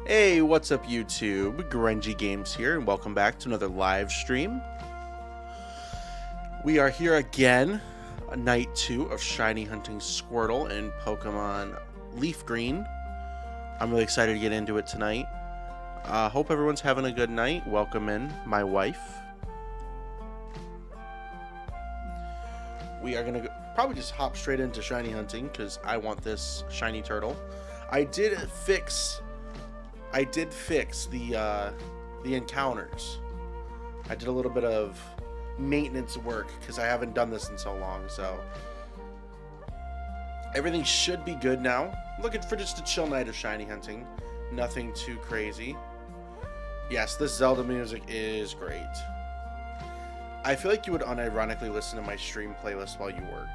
Hey, what's up YouTube? Grenji Games here, and welcome back to another live stream. We are here again, night 2 of shiny hunting Squirtle in Pokemon LeafGreen. I'm really excited to get into it tonight. Hope everyone's having a good night. Welcome in my wife. We are going to probably just hop straight into shiny hunting because I want this shiny turtle. I did fix the encounters. I did a little bit of maintenance work because I haven't done this in so long, so everything should be good now. Looking for just a chill night of shiny hunting. Nothing too crazy. Yes, this Zelda music is great. I feel like you would unironically listen to my stream playlist while you worked.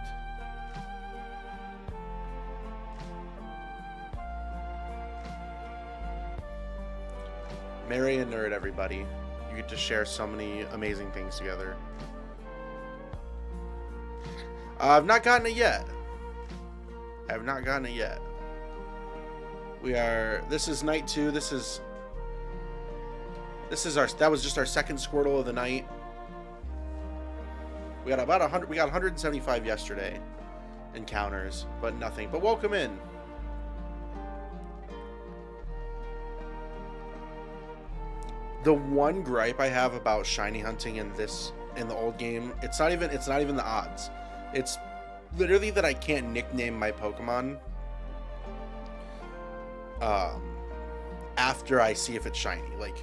Marry a nerd, everybody. You get to share so many amazing things together. I've not gotten it yet. I have not gotten it yet. This is night 2. That was just our second Squirtle of the night. We got about 100. We got 175 yesterday encounters, but nothing. But welcome in. The one gripe I have about shiny hunting in the old game, it's not even the odds. It's literally that I can't nickname my Pokemon. after I see if it's shiny. Like,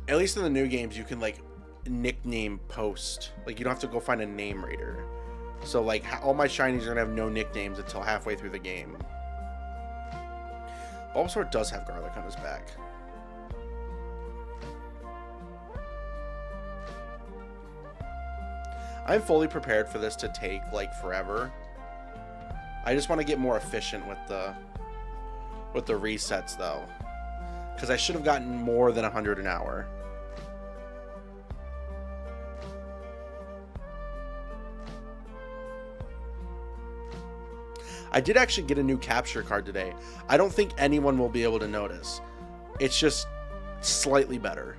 at least in the new games, you can like nickname post. Like, you don't have to go find a name raider. So like all my shinies are gonna have no nicknames until halfway through the game. Bulbasaur does have garlic on his back. I'm fully prepared for this to take like forever. I just want to get more efficient with the resets though, because I should have gotten more than 100 an hour. I did actually get a new capture card today. I don't think anyone will be able to notice. It's just slightly better.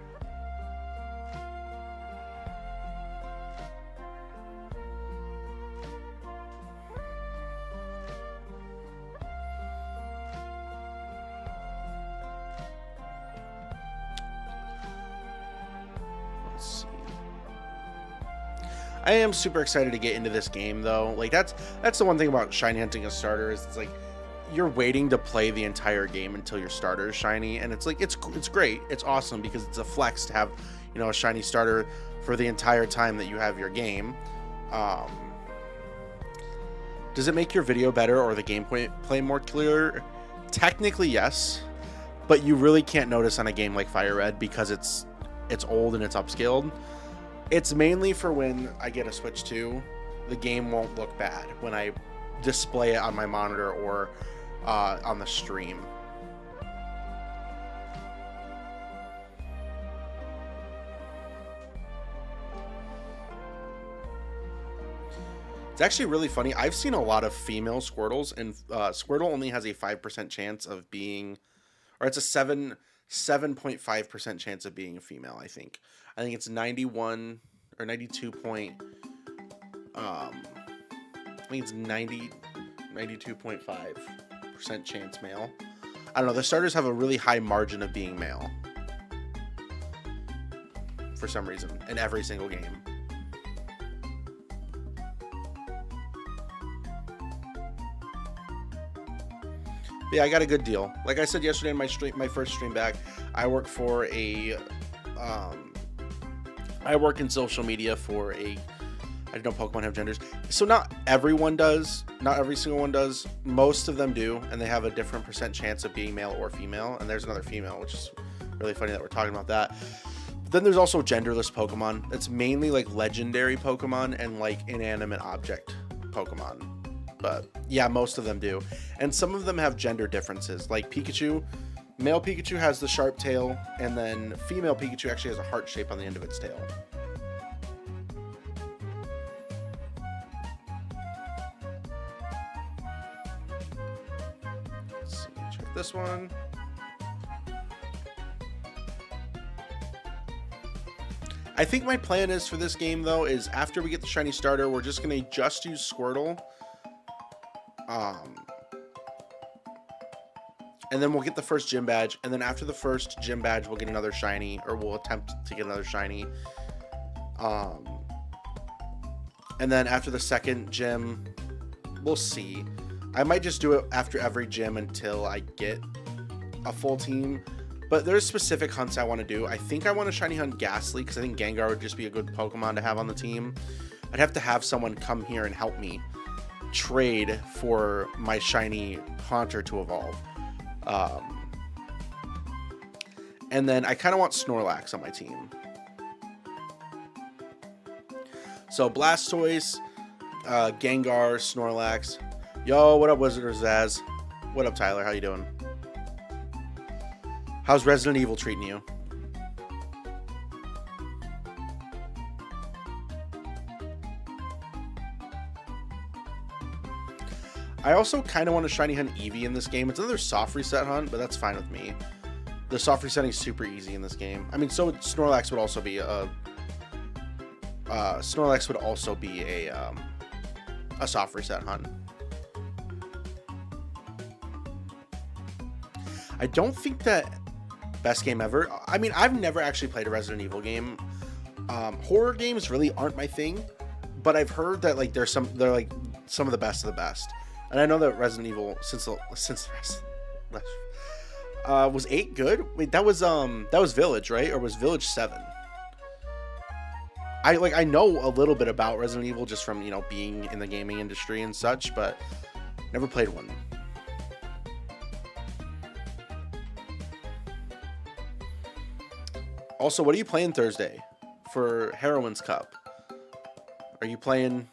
I am super excited to get into this game though. Like that's the one thing about shiny hunting a starter is it's like you're waiting to play the entire game until your starter is shiny, and it's like it's great. It's awesome because it's a flex to have, you know, a shiny starter for the entire time that you have your game. Does it make your video better or the gameplay more clear? Technically yes, but you really can't notice on a game like FireRed because it's old and it's upscaled. It's mainly for when I get a Switch 2, the game won't look bad when I display it on my monitor or on the stream. It's actually really funny. I've seen a lot of female Squirtles, and Squirtle only has a 5% chance of being, or it's a 7.5% chance of being a female, I think. I think it's 91 or 92 point, I think it's 92.5% chance male. I don't know, the starters have a really high margin of being male for some reason in every single game. Yeah, I got a good deal. Like I said yesterday in my first stream back, I work for a I work in social media for I don't know, Pokemon have genders. So not everyone does. Not every single one does. Most of them do, and they have a different % chance of being male or female. And there's another female, which is really funny that we're talking about that. But then there's also genderless Pokemon. It's mainly like legendary Pokemon and like inanimate object Pokemon. But yeah, most of them do. And some of them have gender differences. Like Pikachu, male Pikachu has the sharp tail, and then female Pikachu actually has a heart shape on the end of its tail. Let's see, check this one. I think my plan is for this game though is after we get the shiny starter, we're just gonna just use Squirtle. And then we'll get the first gym badge, and then after the first gym badge we'll get another shiny, or we'll attempt to get another shiny. And then after the second gym, we'll see. I might just do it after every gym until I get a full team. But there's specific hunts I want to do. I think I want to shiny hunt Ghastly because I think Gengar would just be a good Pokemon to have on the team. I'd have to have someone come here and help me trade for my shiny Haunter to evolve. And then I kind of want Snorlax on my team. So Blastoise, Gengar, Snorlax. Yo, what up, Wizard Zaz? What up, Tyler? How you doing? How's Resident Evil treating you? I also kind of want to shiny hunt Eevee in this game. It's another soft reset hunt, but that's fine with me. The soft resetting is super easy in this game. I mean, so Snorlax would also be a soft reset hunt. I don't think that best game ever. I mean, I've never actually played a Resident Evil game. Horror games really aren't my thing, but I've heard that like they're like some of the best of the best. And I know that Resident Evil was 8 good? Wait, that was Village, right? Or was Village 7? I know a little bit about Resident Evil just from, being in the gaming industry and such, but never played one. Also, what are you playing Thursday for Heroine's Cup? Are you playing?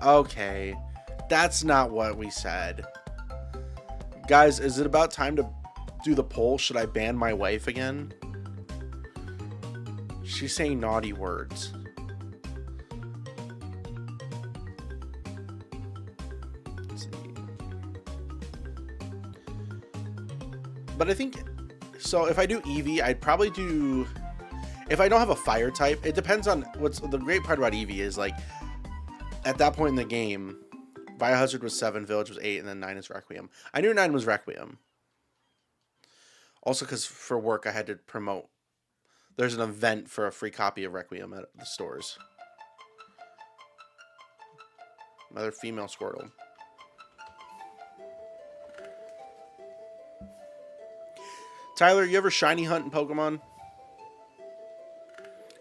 Okay, that's not what we said. Guys, is it about time to do the poll? Should I ban my wife again? She's saying naughty words. Let's see. But I think, so if I do Eevee, I'd probably do, if I don't have a fire type, it depends on what's the great part about Eevee is like, at that point in the game, Biohazard was 7, Village was 8, and then 9 is Requiem. I knew 9 was Requiem. Also because for work I had to promote. There's an event for a free copy of Requiem at the stores. Another female Squirtle. Tyler, you ever shiny hunt in Pokemon?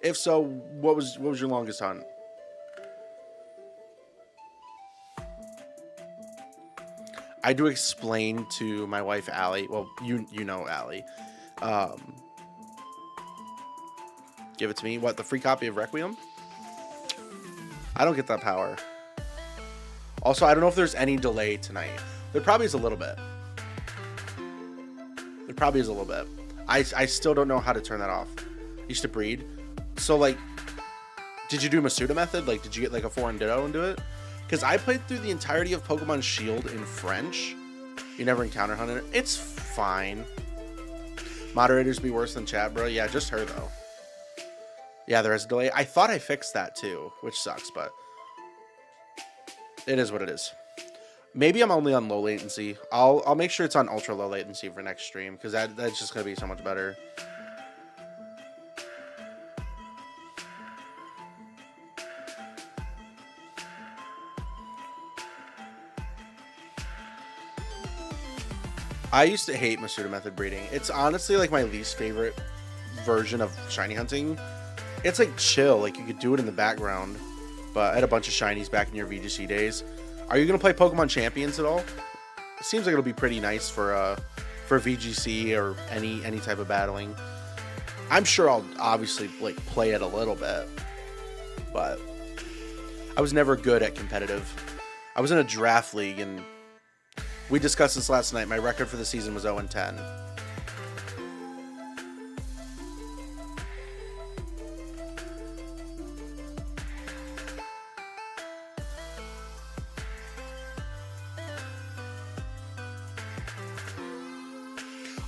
If so, what was your longest hunt? I do explain to my wife Allie. Well, you know Allie. Give it to me. What, the free copy of Requiem? I don't get that power. Also, I don't know if there's any delay tonight. There probably is a little bit. There probably is a little bit. I still don't know how to turn that off. Used to breed. So, like, did you do Masuda method? Like, did you get, like, a foreign ditto and do it? Because I played through the entirety of Pokemon Shield in French. You never encounter hunted it. It's fine. Moderators be worse than chat, bro. Yeah, just her, though. Yeah, there is a delay. I thought I fixed that, too, which sucks, but it is what it is. Maybe I'm only on low latency. I'll make sure it's on ultra low latency for next stream, because that's just going to be so much better. I used to hate Masuda method breeding. It's honestly like my least favorite version of shiny hunting. It's like chill, like you could do it in the background, but I had a bunch of shinies back in your VGC days. Are you gonna play Pokemon Champions at all? It seems like it'll be pretty nice for VGC or any type of battling. I'm sure I'll obviously like play it a little bit, but I was never good at competitive. I was in a draft league and we discussed this last night. My record for the season was 0-10.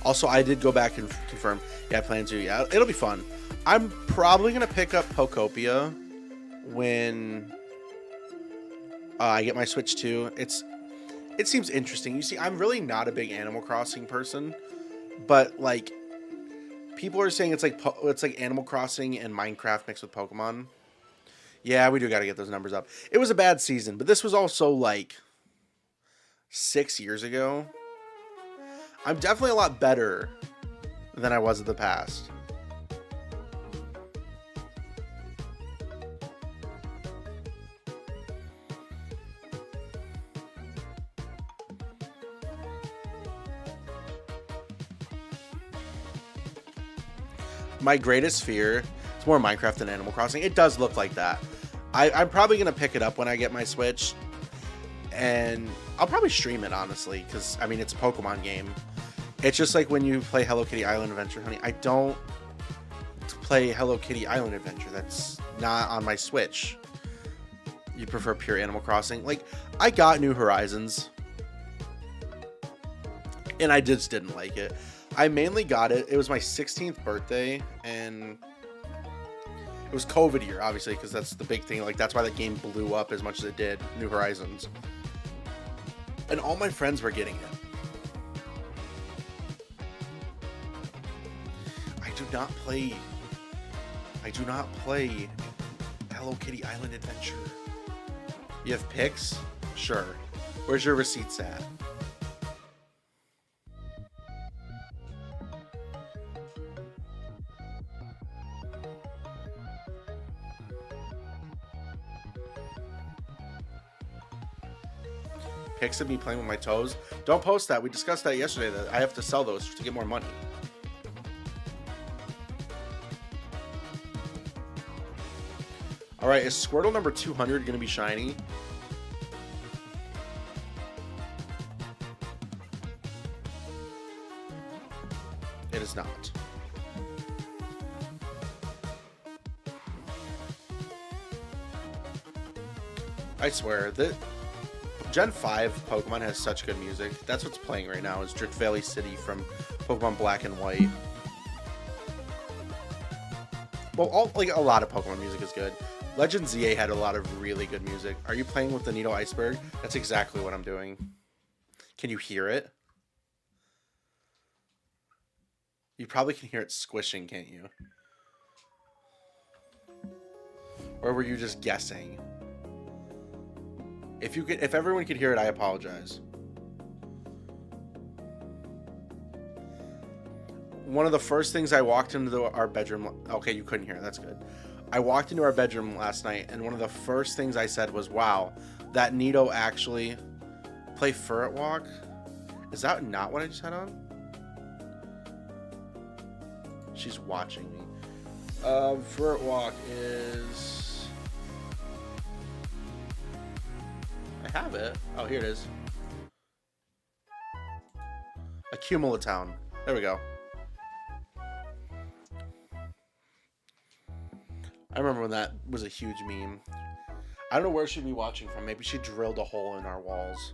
Also, I did go back and confirm. Yeah, I plan to. Yeah, it'll be fun. I'm probably going to pick up Pokopia when I get my Switch 2. It seems interesting. You see, I'm really not a big Animal Crossing person, but like people are saying it's like Animal Crossing and Minecraft mixed with Pokemon. Yeah, we do got to get those numbers up. It was a bad season, but this was also like 6 years ago. I'm definitely a lot better than I was in the past. My greatest fear, it's more Minecraft than Animal Crossing. It does look like that. I'm probably going to pick it up when I get my Switch. And I'll probably stream it, honestly, because, I mean, it's a Pokemon game. It's just like when you play Hello Kitty Island Adventure, honey. I don't play Hello Kitty Island Adventure. That's not on my Switch. You prefer pure Animal Crossing. Like, I got New Horizons, and I just didn't like it. I mainly got it. It was my 16th birthday, and it was COVID year, obviously, because that's the big thing. Like, that's why the game blew up as much as it did, New Horizons. And all my friends were getting it. I do not play Hello Kitty Island Adventure. You have pics? Sure. Where's your receipts at? Pics of me playing with my toes. Don't post that. We discussed that yesterday, that I have to sell those to get more money. Alright, is Squirtle number 200 going to be shiny? It is not. I swear, that Gen 5 Pokemon has such good music. That's what's playing right now, is Drift Valley City from Pokemon Black and White. Well, a lot of Pokemon music is good. Legend ZA had a lot of really good music. Are you playing with the Nido Iceberg? That's exactly what I'm doing. Can you hear it? You probably can hear it squishing, can't you? Or were you just guessing? If everyone could hear it, I apologize. One of the first things I walked into our bedroom... Okay, you couldn't hear it. That's good. I walked into our bedroom last night, and one of the first things I said was, wow, that Nido actually play Furret Walk? Is that not what I just had on? She's watching me. Furret Walk is... I have it. Oh, here it is. Accumulatown. There we go. I remember when that was a huge meme. I don't know where she'd be watching from. Maybe she drilled a hole in our walls.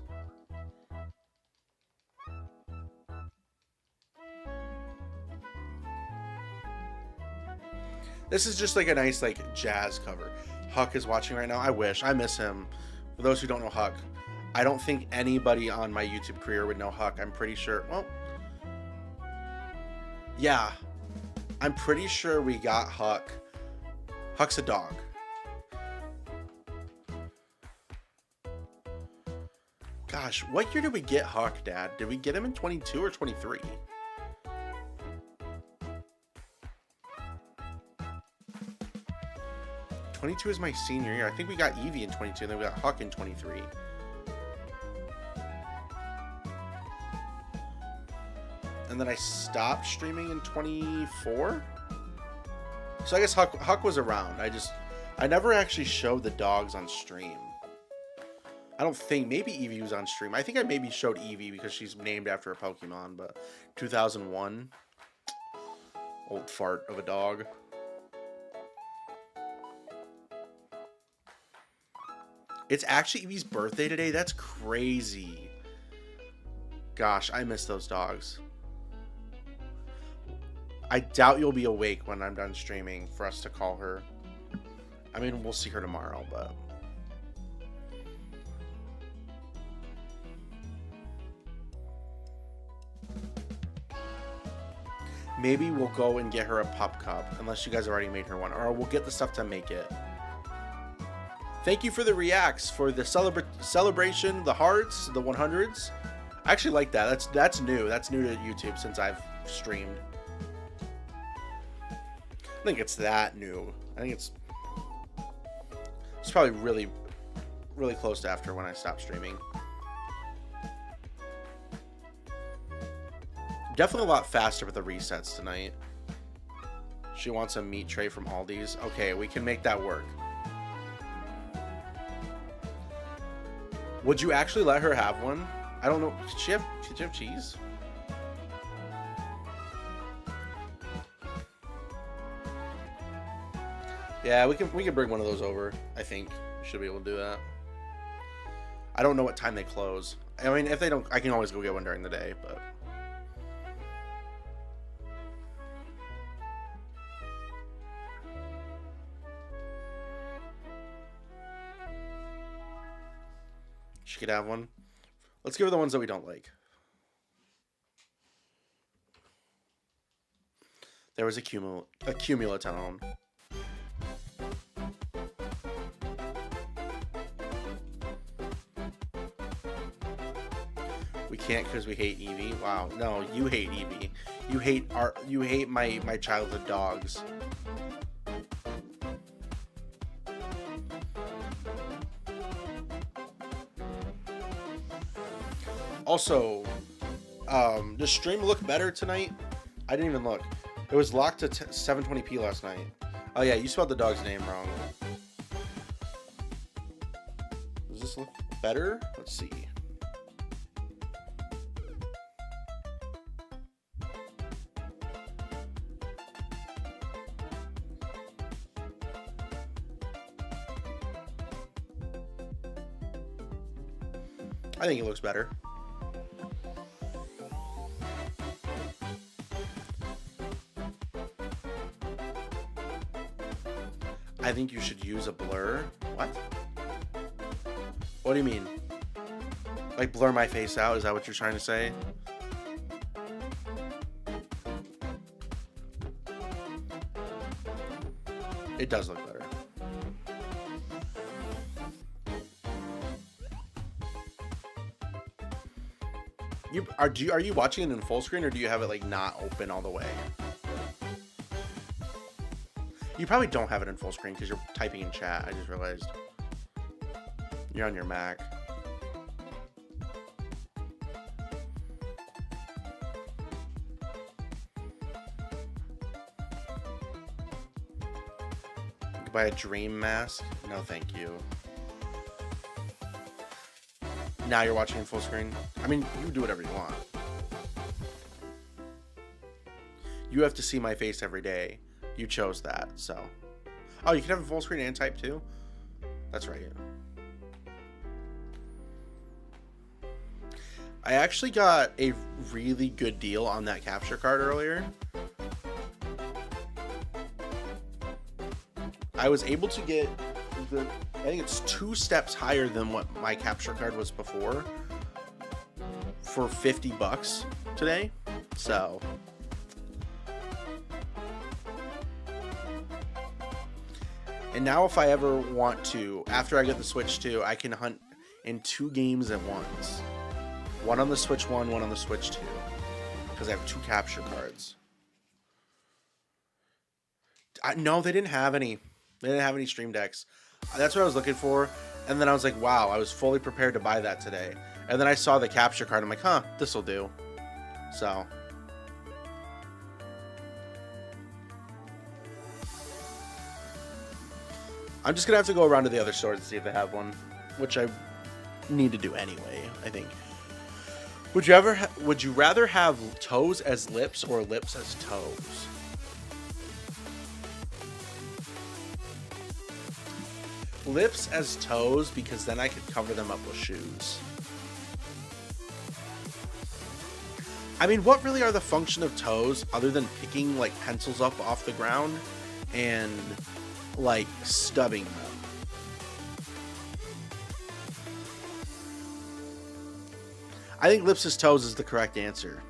This is just like a nice jazz cover. Huck is watching right now. I wish. I miss him. For those who don't know Huck, I don't think anybody on my YouTube career would know Huck. I'm pretty sure. Well, yeah. I'm pretty sure we got Huck. Huck's a dog. Gosh, what year did we get Huck, Dad? Did we get him in 22 or 23? '22 is my senior year. I think we got Eevee in 22, and then we got Huck in 23. And then I stopped streaming in 24? So I guess Huck was around. I never actually showed the dogs on stream. I don't think, maybe Eevee was on stream. I think I maybe showed Eevee because she's named after a Pokemon, but 2001. Old fart of a dog. It's actually Eevee's birthday today? That's crazy. Gosh, I miss those dogs. I doubt you'll be awake when I'm done streaming for us to call her. I mean, we'll see her tomorrow, but... Maybe we'll go and get her a pup cup, unless you guys already made her one. Or we'll get the stuff to make it. Thank you for the reacts, for the celebration, the hearts, the 100s. I actually like that. That's new. That's new to YouTube since I've streamed. I think it's that new. I think it's probably really, really close to after when I stopped streaming. Definitely a lot faster with the resets tonight. She wants a meat tray from Aldi's. Okay, we can make that work. Would you actually let her have one? I don't know. Did she have cheese? Yeah, we can bring one of those over. I think we should be able to do that. I don't know what time they close. I mean, if they don't, I can always go get one during the day, but... She could have one. Let's give her the ones that we don't like. There was a Cumulatown. can't because we hate Eevee. Wow, no, you hate Eevee. You hate my childhood dogs. Also, does stream look better tonight? I didn't even look. It was locked to 720p last night. Oh yeah, you spelled the dog's name wrong. Does this look better? Let's see. I think it looks better. I think you should use a blur. What? What do you mean? Like blur my face out? Is that what you're trying to say? It does look better. Are you watching it in full screen, or do you have it like not open all the way? You probably don't have it in full screen because you're typing in chat. I just realized. You're on your Mac. You could buy a dream mask. No, thank you. Now you're watching in full screen. I mean, you can do whatever you want. You have to see my face every day. You chose that, so. Oh, you can have a full screen and type too? That's right. I actually got a really good deal on that capture card earlier. I was able to get I think it's 2 steps higher than what my capture card was before for $50 today. So and now if I ever want to, after I get the Switch 2, I can hunt in 2 games at once. One on the Switch 1, one on the Switch 2. Because I have 2 capture cards. No, they didn't have any. They didn't have any Stream Decks. That's what I was looking for. And then I was like, wow, I was fully prepared to buy that today. And then I saw the capture card. I'm like, huh, this'll do. So. I'm just going to have to go around to the other stores and see if they have one. Which I need to do anyway, I think. Would you rather have toes as lips or lips as toes? Lips as toes, because then I could cover them up with shoes. I mean, what really are the function of toes other than picking like pencils up off the ground and like stubbing them? I think lips as toes is the correct answer.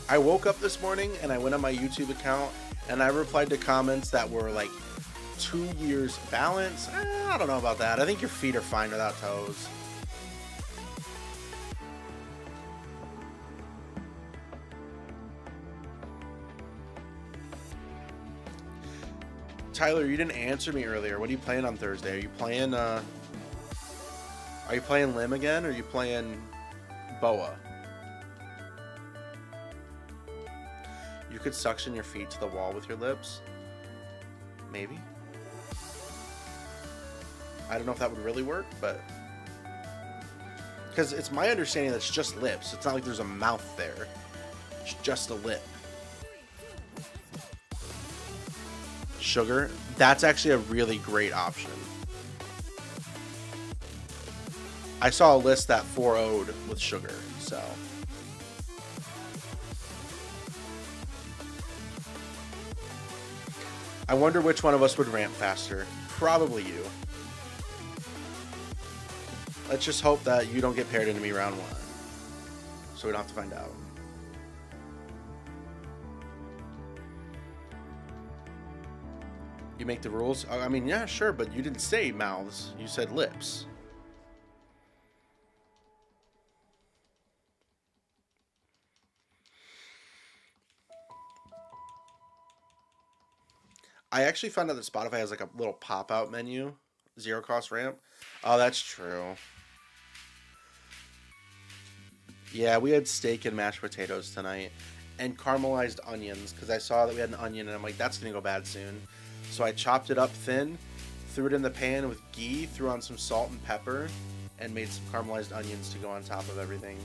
I woke up this morning and I went on my YouTube account and I replied to comments that were like 2 years balance. I don't know about that. I think your feet are fine without toes. Tyler, you didn't answer me earlier. What are you playing on Thursday? Are you playing Lim again, or are you playing Boa? You could suction your feet to the wall with your lips. Maybe. I don't know if that would really work, but because it's my understanding that it's just lips. It's not like there's a mouth there. It's just a lip. Sugar. That's actually a really great option. I saw a list that 4-0'd with sugar, so. I wonder which one of us would ramp faster. Probably you. Let's just hope that you don't get paired into me round 1. So we don't have to find out. You make the rules? I mean, yeah, sure, but you didn't say mouths. You said lips. I actually found out that Spotify has like a little pop-out menu. Zero cost ramp. Oh, that's true. Yeah, we had steak and mashed potatoes tonight. And caramelized onions, because I saw that we had an onion, and I'm like, that's going to go bad soon. So I chopped it up thin, threw it in the pan with ghee, threw on some salt and pepper, and made some caramelized onions to go on top of everything.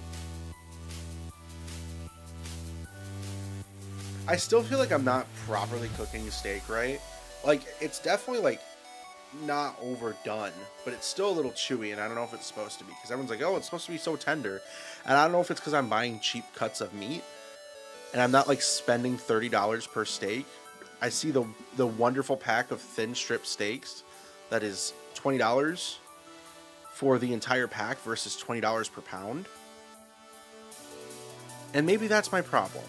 I still feel like I'm not properly cooking steak right. Like, it's definitely, like, not overdone, but it's still a little chewy, and I don't know if it's supposed to be, because everyone's like, oh, it's supposed to be so tender. And I don't know if it's because I'm buying cheap cuts of meat, and I'm not, like, spending $30 per steak. I see the wonderful pack of thin strip steaks that is $20 for the entire pack versus $20 per pound. And maybe that's my problem.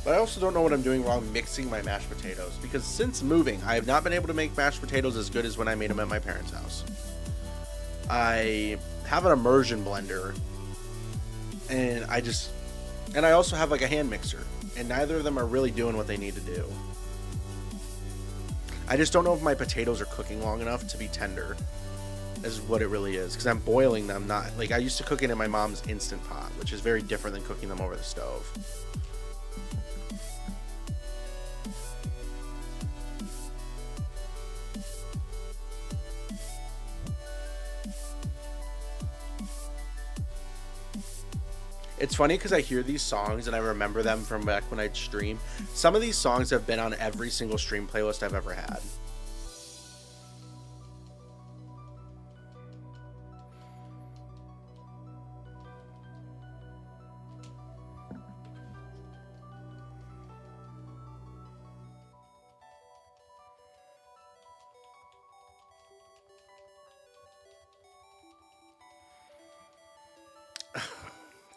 But I also don't know what I'm doing while mixing my mashed potatoes, because since moving, I have not been able to make mashed potatoes as good as when I made them at my parents' house. I have an immersion blender, and I also have like a hand mixer, and neither of them are really doing what they need to do. I just don't know if my potatoes are cooking long enough to be tender, is what it really is, because I'm boiling them, not like I used to cook it in my mom's Instant Pot, which is very different than cooking them over the stove. It's funny because I hear these songs and I remember them from back when I'd stream. Some of these songs have been on every single stream playlist I've ever had.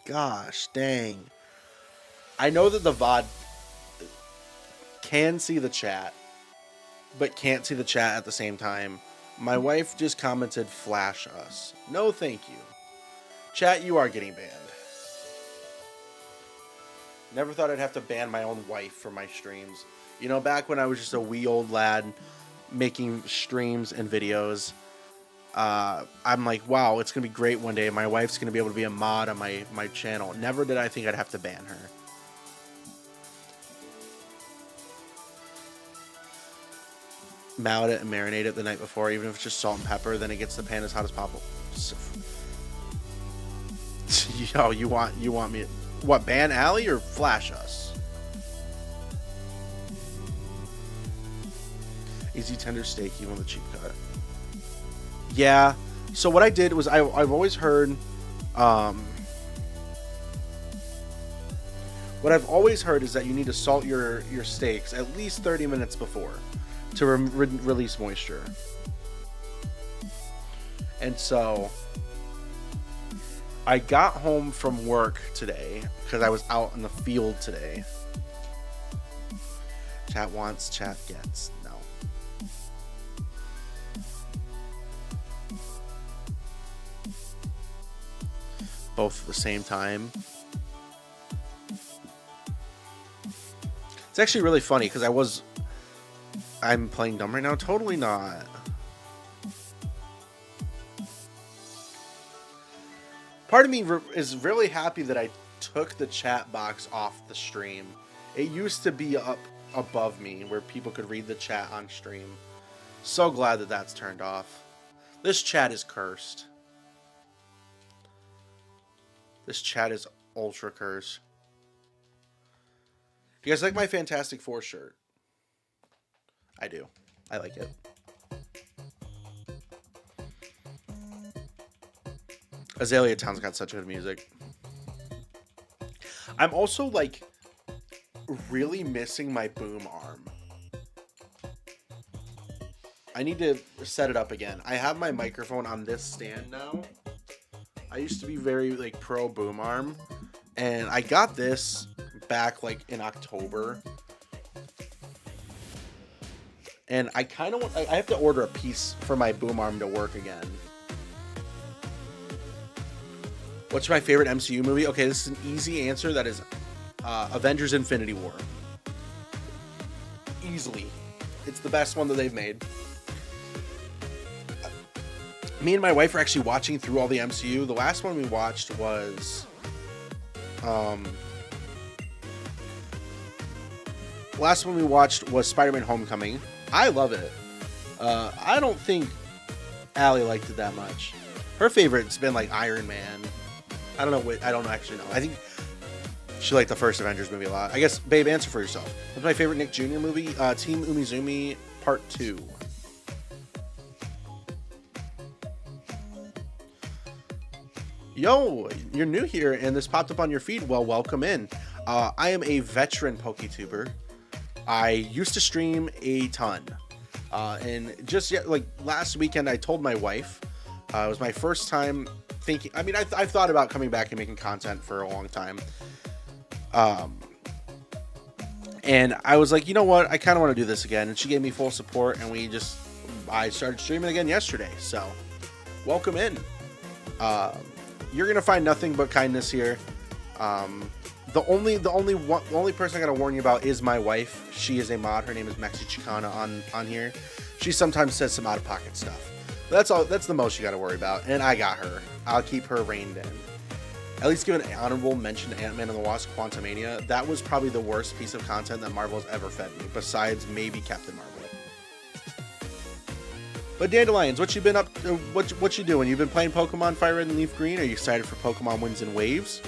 Gosh, dang. I know that the VOD can see the chat, but can't see the chat at the same time. My wife just commented, flash us. No, thank you. Chat, you are getting banned. Never thought I'd have to ban my own wife for my streams. You know, back when I was just a wee old lad making streams and videos, I'm like, wow, it's going to be great one day. My wife's going to be able to be a mod on my channel. Never did I think I'd have to ban her. Mallet it and marinate it the night before, even if it's just salt and pepper, then it gets the pan as hot as possible. Yo, you want me, what, ban Allie or flash us? Easy tender steak, even with a cheap cut. Yeah, so what I did was I've always heard, what I've always heard is that you need to salt your steaks at least 30 minutes before to release moisture. And so I got home from work today because I was out in the field today. Chat wants, chat gets. No. Both at the same time. It's actually really funny because I'm playing dumb right now. Totally not. Part of me is really happy that I took the chat box off the stream. It used to be up above me where people could read the chat on stream. So glad that that's turned off. This chat is cursed. This chat is ultra cursed. You guys like my Fantastic Four shirt? I do. I like it. Azalea Town's got such good music. I'm also like, really missing my boom arm. I need to set it up again. I have my microphone on this stand now. I used to be very like pro boom arm, and I got this back like in October. And I kind of want, I have to order a piece for my boom arm to work again. What's my favorite MCU movie? Okay, this is an easy answer. That is Avengers Infinity War. Easily. It's the best one that they've made. Me and my wife are actually watching through all the MCU. The last one we watched was Spider-Man Homecoming. I love it. I don't think Allie liked it that much. Her favorite's been like Iron Man. I don't know. I don't actually know. I think she liked the first Avengers movie a lot. I guess, babe, answer for yourself. What's my favorite Nick Jr. movie? Team Umizoomi Part 2. Yo, you're new here and this popped up on your feed. Well, welcome in. I am a veteran PokeTuber. I used to stream a ton. And just like last weekend, I told my wife, it was my first time thinking, I mean, I've thought about coming back and making content for a long time. And I was like, you know what? I kind of want to do this again. And she gave me full support and I started streaming again yesterday. So welcome in. You're going to find nothing but kindness here. The only person I gotta warn you about is my wife. She is a mod. Her name is Mexi Chicana on here. She sometimes says some out of pocket stuff. But that's all. That's the most you gotta worry about. And I got her. I'll keep her reined in. At least give an honorable mention to Ant-Man and the Wasp: Quantumania. That was probably the worst piece of content that Marvel has ever fed me, besides maybe Captain Marvel. But Dandelions, what you been up? What you doing? You've been playing Pokemon FireRed and LeafGreen. Are you excited for Pokemon Wins and Waves?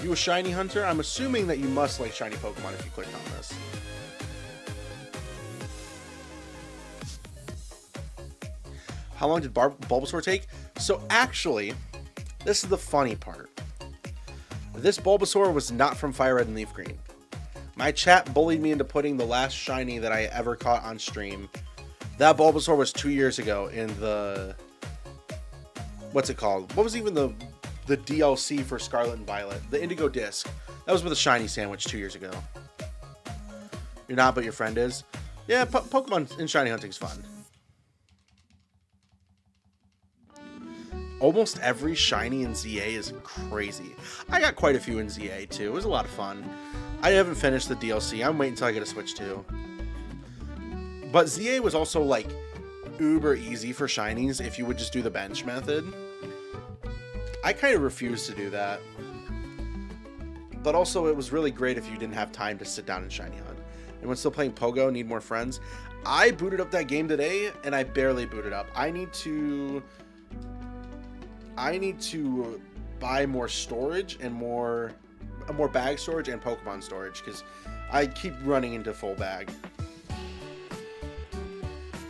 You a shiny hunter? I'm assuming that you must like shiny Pokemon if you clicked on this. How long did Bulbasaur take? So actually, this is the funny part. This Bulbasaur was not from FireRed and LeafGreen. My chat bullied me into putting the last shiny that I ever caught on stream. That Bulbasaur was 2 years ago in the... What's it called? What was even the DLC for Scarlet and Violet? The Indigo Disc. That was with a shiny sandwich 2 years ago. You're not, but your friend is? Yeah, Pokemon and shiny hunting's fun. Almost every shiny in ZA is crazy. I got quite a few in ZA too. It was a lot of fun. I haven't finished the DLC. I'm waiting until I get a Switch too. But ZA was also like uber easy for shinies if you would just do the bench method. I kind of refused to do that. But also it was really great if you didn't have time to sit down and shiny hunt. And when still playing Pogo, need more friends. I booted up that game today and I barely booted up. I need to buy more storage and more bag storage and Pokemon storage because I keep running into full bag.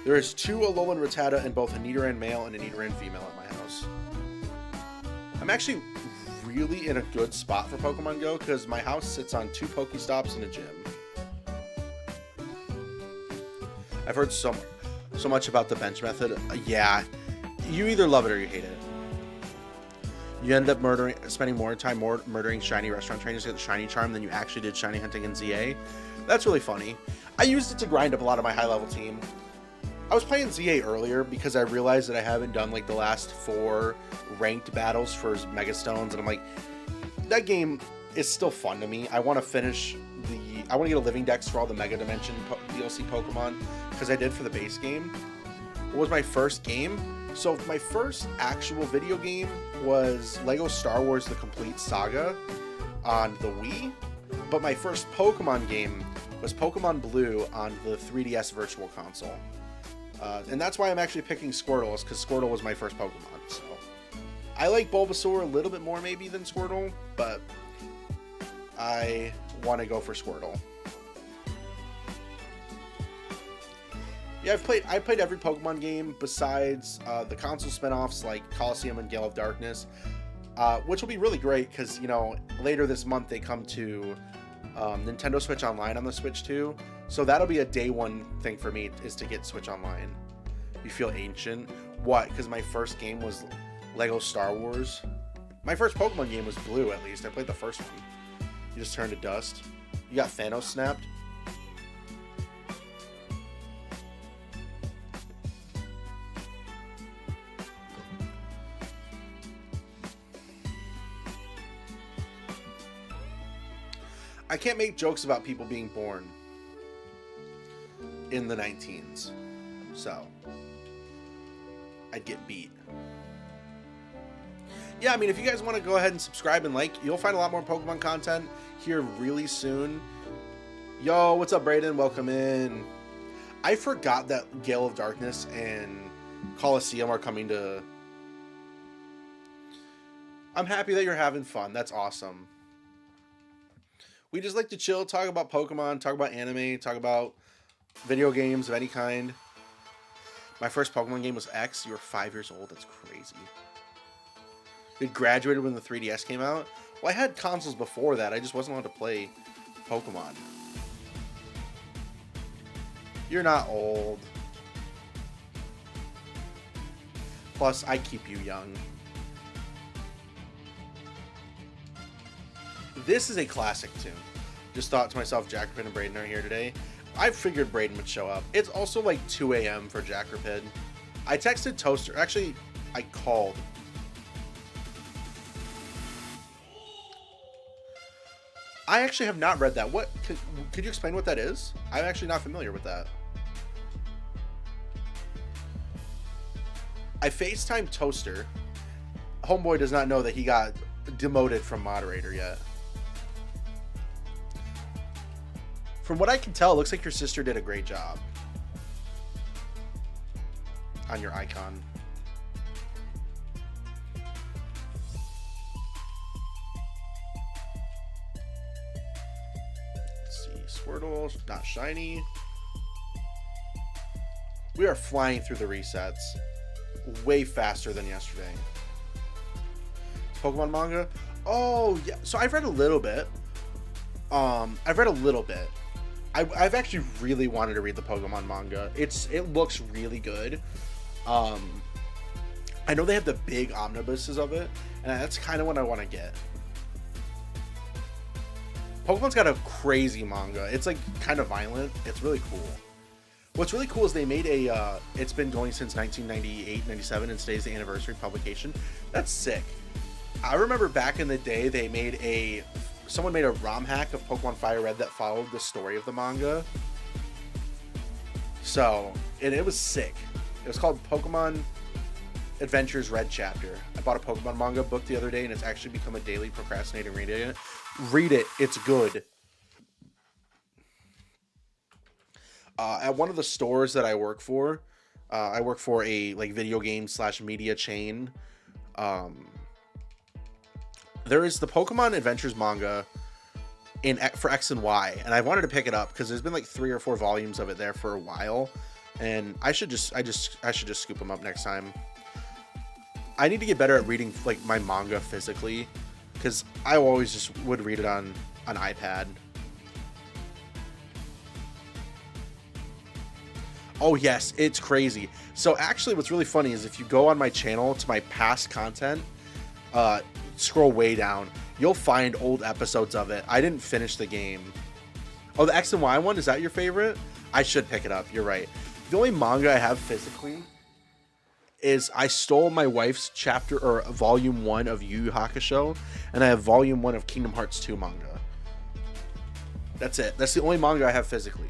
There is 2 Alolan Rattata and both a Nidoran male and a Nidoran female at my house. I'm actually really in a good spot for Pokemon Go because my house sits on 2 Pokestops and a gym. I've heard so much about the bench method. Yeah, you either love it or you hate it. You ended up spending more time murdering shiny restaurant trainers to get the shiny charm than you actually did shiny hunting in ZA. That's really funny. I used it to grind up a lot of my high level team. I was playing ZA earlier because I realized that I haven't done like the last 4 ranked battles for Mega Stones, and I'm like, that game is still fun to me. I want to finish I want to get a Living Dex for all the Mega Dimension DLC Pokemon because I did for the base game. What was my first game? So my first actual video game was Lego Star Wars: The Complete Saga on the Wii, but my first Pokemon game was Pokemon Blue on the 3DS Virtual Console. And that's why I'm actually picking Squirtle, is because Squirtle was my first Pokemon. So I like Bulbasaur a little bit more maybe than Squirtle, but I want to go for Squirtle. Yeah, I played every Pokemon game besides the console spinoffs like Colosseum and Gale of Darkness, which will be really great because, you know, later this month they come to Nintendo Switch Online on the Switch too. So that'll be a day one thing for me, is to get Switch Online. You feel ancient? What? Because my first game was Lego Star Wars. My first Pokemon game was Blue, at least. I played the first one. You just turn to dust. You got Thanos snapped. I can't make jokes about people being born in the 19s. So, I'd get beat. Yeah, I mean, if you guys want to go ahead and subscribe and like, you'll find a lot more Pokemon content here really soon. Yo, what's up, Brayden? Welcome in. I forgot that Gale of Darkness and Coliseum are coming to... I'm happy that you're having fun. That's awesome. We just like to chill, talk about Pokemon, talk about anime, talk about video games of any kind. My first Pokemon game was X. You were 5 years old. That's crazy. You graduated when the 3DS came out. Well, I had consoles before that. I just wasn't allowed to play Pokemon. You're not old. Plus, I keep you young. This is a classic tune. Just thought to myself, Jackrapid and Brayden are here today. I figured Brayden would show up. It's also like 2 a.m. for Jackrapid. I texted Toaster. Actually, I called. I actually have not read that. What? Could you explain what that is? I'm actually not familiar with that. I FaceTimed Toaster. Homeboy does not know that he got demoted from moderator yet. From what I can tell, it looks like your sister did a great job on your icon. Let's see. Squirtle, not shiny. We are flying through the resets way faster than yesterday. Pokemon manga? Oh, yeah. So I've read a little bit. I've actually really wanted to read the Pokemon manga. It looks really good. I know they have the big omnibuses of it, and that's kind of what I want to get. Pokemon's got a crazy manga. It's like kind of violent. It's really cool. What's really cool is they made a, it's been going since 1998, 97, and today's the anniversary publication. That's sick. I remember back in the day, someone made a ROM hack of Pokemon FireRed that followed the story of the manga. So, and it was sick. It was called Pokemon Adventures Red Chapter. I bought a Pokemon manga book the other day, and it's actually become a daily procrastinating reading. Read it. It's good. At one of the stores that I work for a like video game / media chain. There is the Pokemon Adventures manga for X and Y, and I wanted to pick it up because there's been like 3 or 4 volumes of it there for a while, and I should just scoop them up next time. I need to get better at reading like my manga physically, because I always just would read it on an iPad. Oh yes, it's crazy. So actually what's really funny is if you go on my channel to my past content, scroll way down, you'll find old episodes of it. I didn't finish the game. Oh, the X and Y one, is that your favorite? I should pick it up. You're right. The only manga I have physically is I stole my wife's chapter or volume 1 of Yu Yu Hakusho, and I have volume 1 of Kingdom Hearts 2 manga. That's it. That's the only manga I have physically.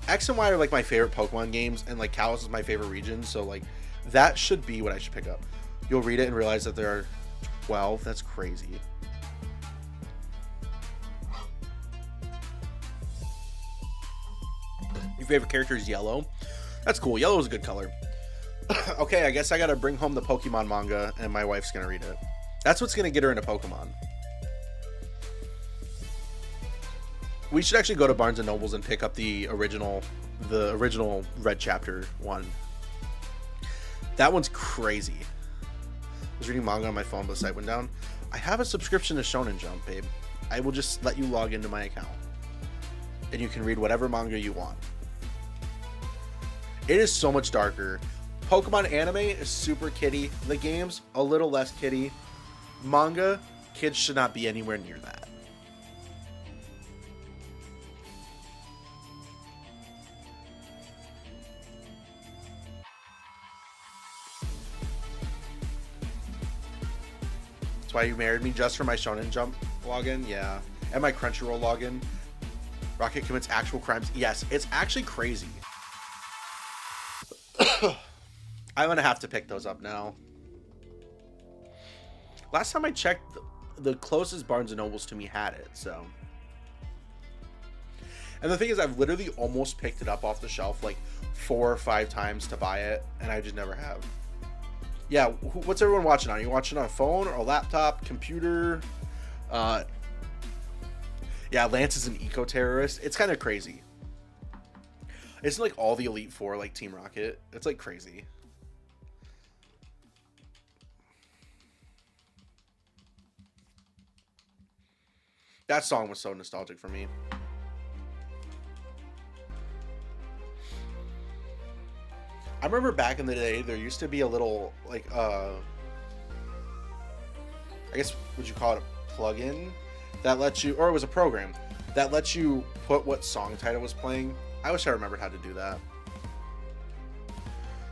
X and Y are like my favorite Pokemon games, and like Kalos is my favorite region, so like that should be what I should pick up. You'll read it and realize that there are 12. That's crazy. Your favorite character is Yellow? That's cool. Yellow is a good color. Okay, I guess I gotta bring home the Pokemon manga, and my wife's gonna read it. That's what's gonna get her into Pokemon. We should actually go to Barnes & Nobles and pick up the original Red Chapter 1. That one's crazy. I was reading manga on my phone, but the site went down. I have a subscription to Shonen Jump, babe. I will just let you log into my account. And you can read whatever manga you want. It is so much darker. Pokemon anime is super kiddie. The game's a little less kiddie. Manga, kids should not be anywhere near that. That's why you married me, just for my Shonen Jump login? Yeah. And my Crunchyroll login. Rocket commits actual crimes. Yes, it's actually crazy. I'm going to have to pick those up now. Last time I checked, the closest Barnes & Nobles to me had it, so. And the thing is, I've literally almost picked it up off the shelf like 4 or 5 times to buy it, and I just never have. Yeah, what's everyone watching on? Are you watching on a phone or a laptop, computer? Yeah, Lance is an eco-terrorist. It's kind of crazy. It's like all the Elite Four, like Team Rocket. It's like crazy. That song was so nostalgic for me. I remember back in the day, there used to be a little, like, I guess, would you call it a plugin that lets you, or it was a program that lets you put what song title was playing. I wish I remembered how to do that.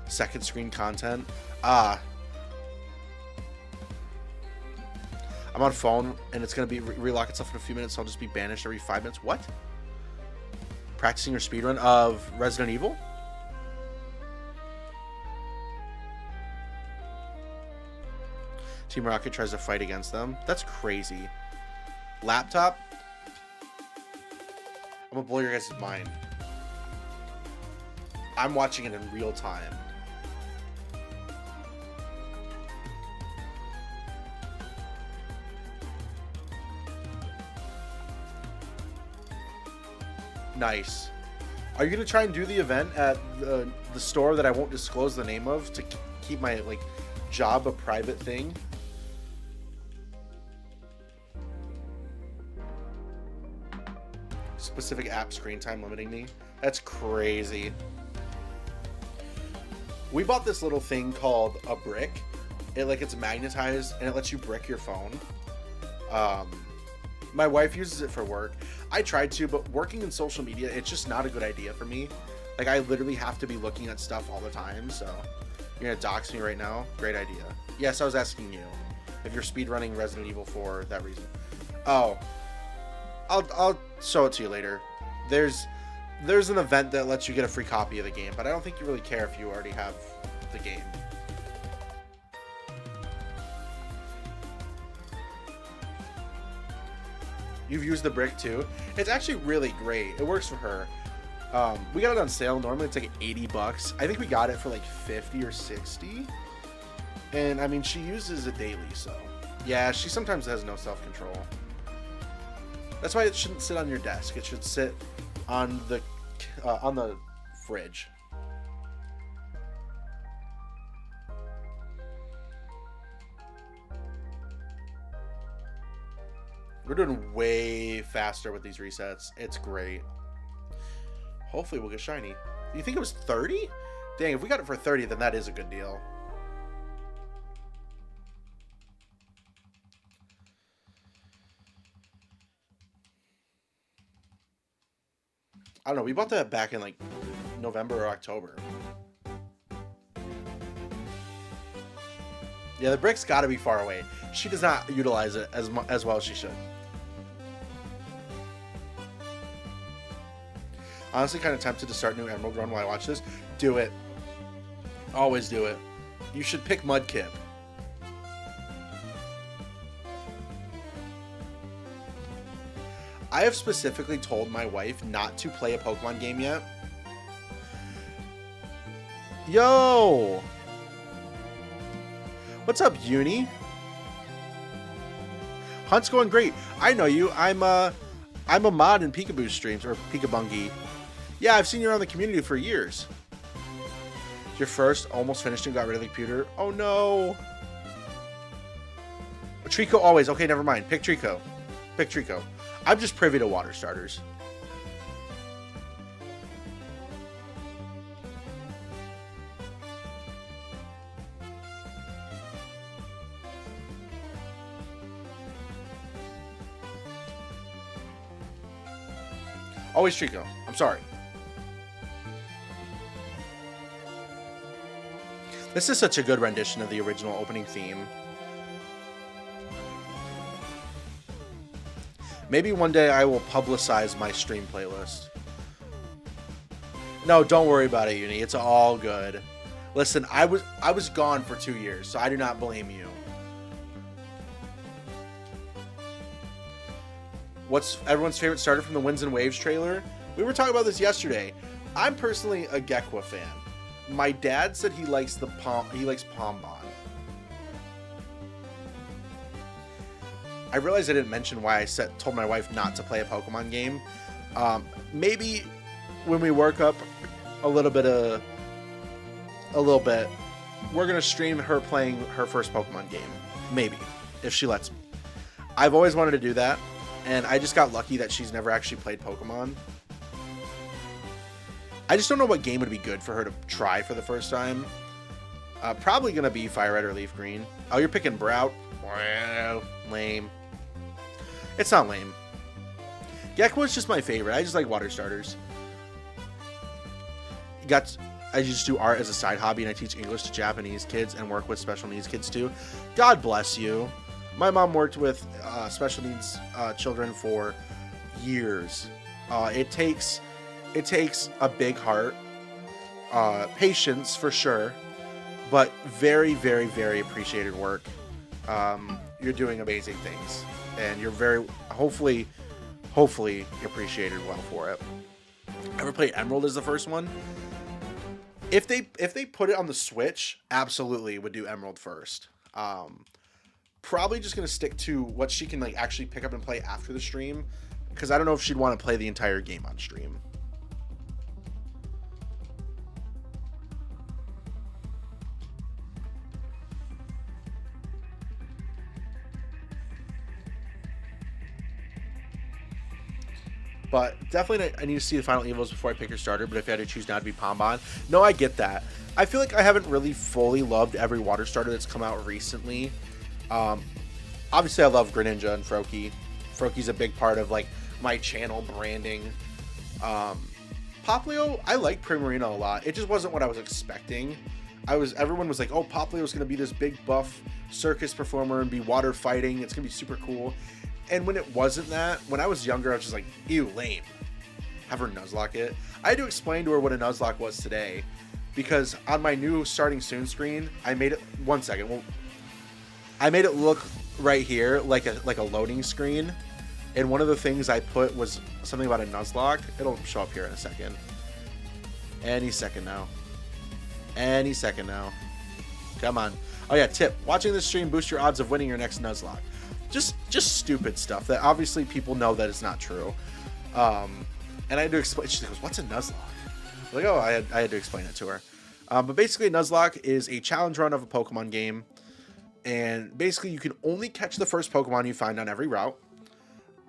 Second screen content. I'm on phone, and it's going to be relock itself in a few minutes, so I'll just be banished every 5 minutes. What? Practicing your speedrun of Resident Evil? Team Rocket tries to fight against them. That's crazy. Laptop? I'm going to blow your guys' mind. I'm watching it in real time. Nice. Are you going to try and do the event at the store that I won't disclose the name of to keep my like job a private thing? Specific app screen time limiting me? That's crazy. We bought this little thing called a brick. It's magnetized and it lets you brick your phone. My wife uses it for work. I tried to, but working in social media, it's just not a good idea for me. Like, I literally have to be looking at stuff all the time, so you're gonna dox me right now? Great idea. Yes, I was asking you if you're speedrunning Resident Evil for that reason. Oh, I'll show it to you later. There's an event that lets you get a free copy of the game, but I don't think you really care if you already have the game. You've used the brick too. It's actually really great. It works for her. We got it on sale. Normally it's like $80. I think we got it for like 50 or 60. And I mean, she uses it daily, so yeah, she sometimes has no self-control. That's why it shouldn't sit on your desk. It should sit on the fridge. We're doing way faster with these resets. It's great. Hopefully we'll get shiny. You think it was 30? Dang, if we got it for 30, then that is a good deal. I don't know. We bought that back in like November or October. Yeah, the brick's got to be far away. She does not utilize it as well as she should. Honestly, kind of tempted to start new Emerald Run while I watch this. Do it. Always do it. You should pick Mudkip. I have specifically told my wife not to play a Pokemon game yet. Yo! What's up, Uni? Hunt's going great. I know you. I'm a mod in Peekaboo streams, or Peekabungy. Yeah, I've seen you around the community for years. Your first almost finished and got rid of the computer. Oh no. Trico always. Okay, never mind. Pick Trico. Pick Trico. I'm just privy to water starters. Always Trico. I'm sorry. This is such a good rendition of the original opening theme. Maybe one day I will publicize my stream playlist. No, don't worry about it, Uni. It's all good. Listen, I was gone for 2 years, so I do not blame you. What's everyone's favorite starter from the Winds and Waves trailer? We were talking about this yesterday. I'm personally a Gekwa fan. My dad said he likes Pombon. I realized I didn't mention why I told my wife not to play a Pokemon game. Maybe when we work up a little bit, we're gonna stream her playing her first Pokemon game. Maybe, if she lets me. I've always wanted to do that, and I just got lucky that she's never actually played Pokemon. I just don't know what game would be good for her to try for the first time. Probably gonna be FireRed or LeafGreen. Oh, you're picking Brout? Well, lame. It's not lame. Gekwa's just my favorite. I just like water starters. I just do art as a side hobby, and I teach English to Japanese kids and work with special needs kids too. God bless you. My mom worked with special needs children for years. It takes a big heart, patience for sure, but very, very, very appreciated work. You're doing amazing things, and you're very hopefully appreciated well for it. Ever played Emerald as the first one? If they put it on the Switch, absolutely would do Emerald first. Probably just gonna stick to what she can like actually pick up and play after the stream, because I don't know if she'd want to play the entire game on stream. But definitely I need to see the final evos before I pick your starter, but if I had to choose now, to be Pombon. No, I get that. I feel like I haven't really fully loved every water starter that's come out recently. Obviously I love Greninja and Froakie. Froakie's a big part of like my channel branding. Popplio, I like Primarina a lot. It just wasn't what I was expecting. Everyone was like, oh, Popplio's gonna be this big buff circus performer and be water fighting. It's gonna be super cool. And when it wasn't that, when I was younger, I was just like, ew, lame. Have her Nuzlocke it. I had to explain to her what a Nuzlocke was today, because on my new starting soon screen, I made it, one second, well, I made it look right here like a loading screen, and one of the things I put was something about a Nuzlocke. It'll show up here in a second. Any second now. Any second now. Come on. Oh yeah, tip. Watching this stream boosts your odds of winning your next Nuzlocke. Just stupid stuff that obviously people know that it's not true. And I had to explain. She goes, "What's a Nuzlocke?" I'm like, oh, I had to explain it to her. But basically, a Nuzlocke is a challenge run of a Pokemon game, and basically you can only catch the first Pokemon you find on every route.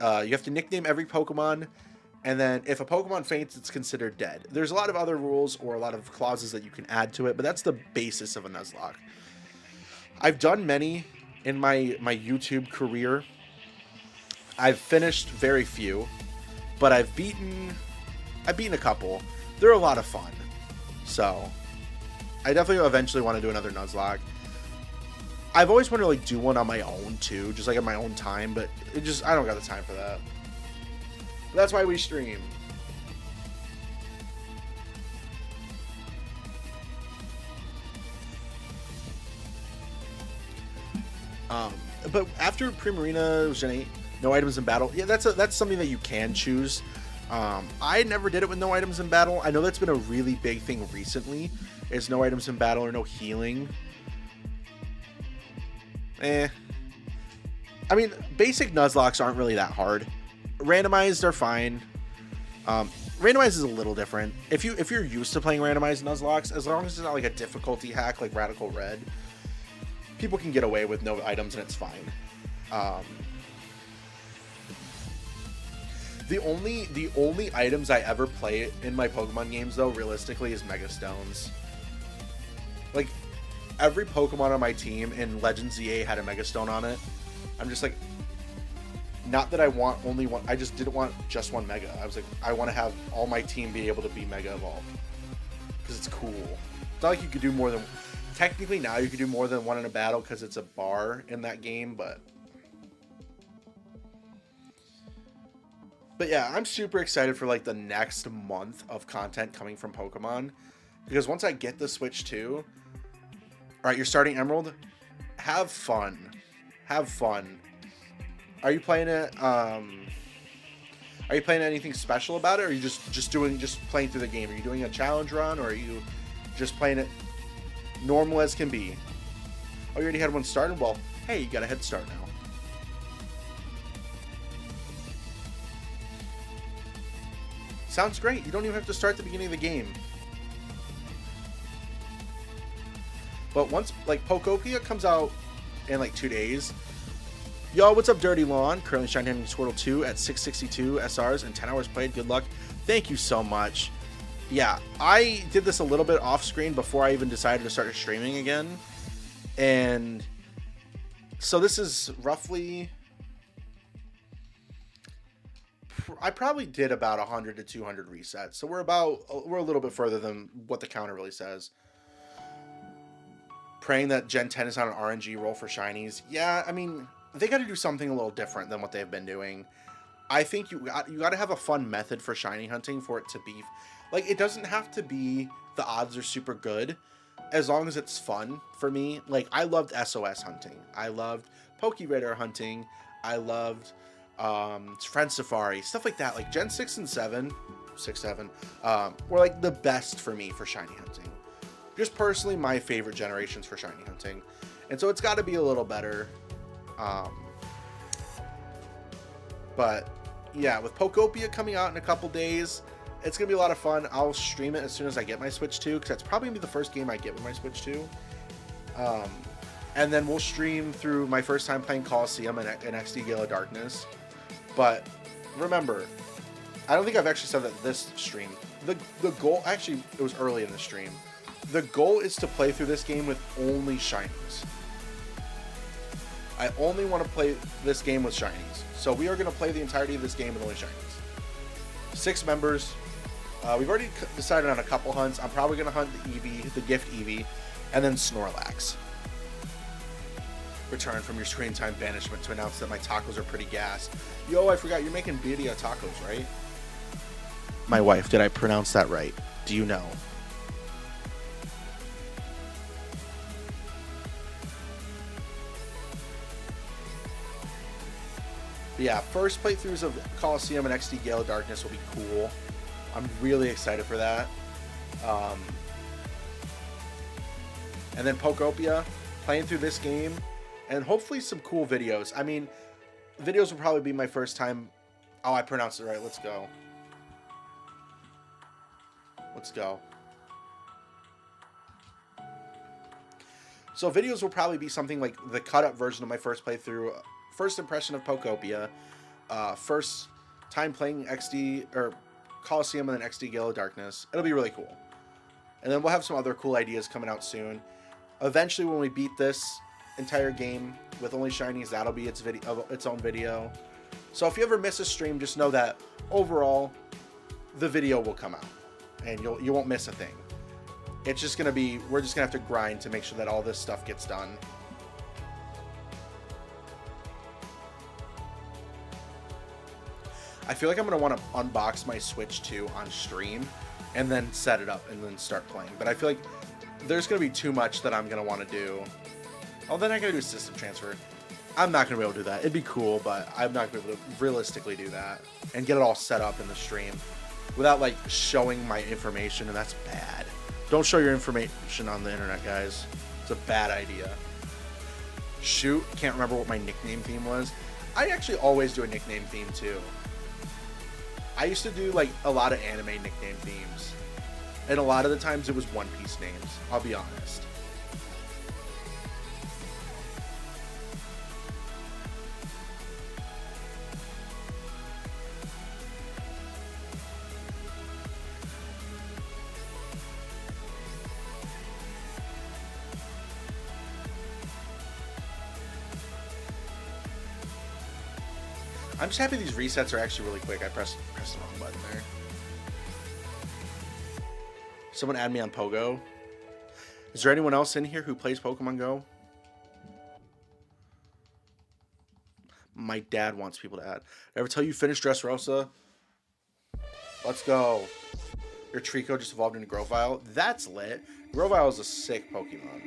You have to nickname every Pokemon, and then if a Pokemon faints, it's considered dead. There's a lot of other rules or a lot of clauses that you can add to it, but that's the basis of a Nuzlocke. I've done many in my YouTube career. I've finished very few, but I've beaten a couple. They're a lot of fun. So I definitely eventually want to do another Nuzlocke. I've always wanted to like do one on my own too, just like at my own time, but I don't got the time for that. But that's why we stream. But after Primarina, Gen 8, no items in battle. Yeah, that's something that you can choose. I never did it with no items in battle. I know that's been a really big thing recently. Is no items in battle or no healing. I mean, basic Nuzlocks aren't really that hard. Randomized are fine. Randomized is a little different. If you're used to playing randomized Nuzlocks, as long as it's not like a difficulty hack like Radical Red, people can get away with no items and it's fine. Um, the only items I ever play in my Pokemon games, though, realistically, is Mega Stones. Like, every Pokemon on my team in Legends ZA had a Mega Stone on it. I'm just like, not that I want only one. I just didn't want just one Mega. I was like, I want to have all my team be able to be Mega Evolved. Because it's cool. It's not like you could do more than... Technically now you could do more than one in a battle because it's a bar in that game, but... But yeah, I'm super excited for like the next month of content coming from Pokemon. Because once I get the Switch 2... Alright, you're starting Emerald? Have fun. Have fun. Are you playing it, are you playing anything special about it, or are you just playing through the game? Are you doing a challenge run, or are you just playing it normal as can be? Oh, you already had one started? Well, hey, you got a head start now. Sounds great. You don't even have to start at the beginning of the game. But once, like, Pokopia comes out in, like, 2 days... Yo, what's up, Dirty Lawn? Currently shiny hunting Squirtle 2 at 662 SRs and 10 hours played. Good luck. Thank you so much. Yeah, I did this a little bit off screen before I even decided to start streaming again. And so this is roughly... I probably did about 100 to 200 resets. So we're a little bit further than what the counter really says. Praying that Gen 10 is on an RNG roll for shinies. Yeah, I mean... They got to do something a little different than what they've been doing. I think you got to have a fun method for shiny hunting for it to be... Like, it doesn't have to be the odds are super good, as long as it's fun for me. Like, I loved SOS hunting. I loved Pokeradar hunting. I loved Friend Safari. Stuff like that. Like, Gen 6 and 7... 6, 7... were, like, the best for me for shiny hunting. Just personally, my favorite generations for shiny hunting. And so it's got to be a little better... But yeah, with Pokopia coming out in a couple days, it's gonna be a lot of fun. I'll stream it as soon as I get my Switch 2, because that's probably gonna be the first game I get with my Switch 2. And then we'll stream through my first time playing Coliseum and XD Gale of Darkness. But remember, I don't think I've actually said that this stream. The goal, actually, it was early in the stream. The goal is to play through this game with only shinies. I only want to play this game with shinies. So we are going to play the entirety of this game with only shinies. 6 members. We've already decided on a couple hunts. I'm probably going to hunt the Eevee, the gift Eevee, and then Snorlax. Return from your screen time banishment to announce that my tacos are pretty gassed. Yo, I forgot, you're making birria tacos, right? My wife, did I pronounce that right? Do you know? But yeah, first playthroughs of Coliseum and XD Gale of Darkness will be cool. I'm really excited for that. And then Pokopia, playing through this game, and hopefully some cool videos. I mean, videos will probably be my first time. Oh, I pronounced it right. Let's go. Let's go. So videos will probably be something like the cut-up version of my first playthrough. First impression of Pokopia, first time playing XD or Coliseum and then XD Gale of Darkness. It'll be really cool. And then we'll have some other cool ideas coming out soon. Eventually, when we beat this entire game with only shinies, that'll be its own video. So if you ever miss a stream, just know that overall, the video will come out, and you won't miss a thing. It's just gonna be, we're just gonna have to grind to make sure that all this stuff gets done. I feel like I'm going to want to unbox my Switch 2 on stream and then set it up and then start playing. But I feel like there's going to be too much that I'm going to want to do. Oh, then I got to do a system transfer. I'm not going to be able to do that. It'd be cool, but I'm not going to be able to realistically do that and get it all set up in the stream without, like, showing my information, and that's bad. Don't show your information on the internet, guys. It's a bad idea. Shoot, can't remember what my nickname theme was. I actually always do a nickname theme, too. I used to do, like, a lot of anime nickname themes. And a lot of the times it was One Piece names, I'll be honest. I'm just happy these resets are actually really quick. I pressed the wrong button there. Someone add me on Pogo. Is there anyone else in here who plays Pokemon Go? My dad wants people to add. Did I ever tell you finished Dressrosa? Let's go. Your Trico just evolved into Grovyle. That's lit. Grovyle is a sick Pokemon.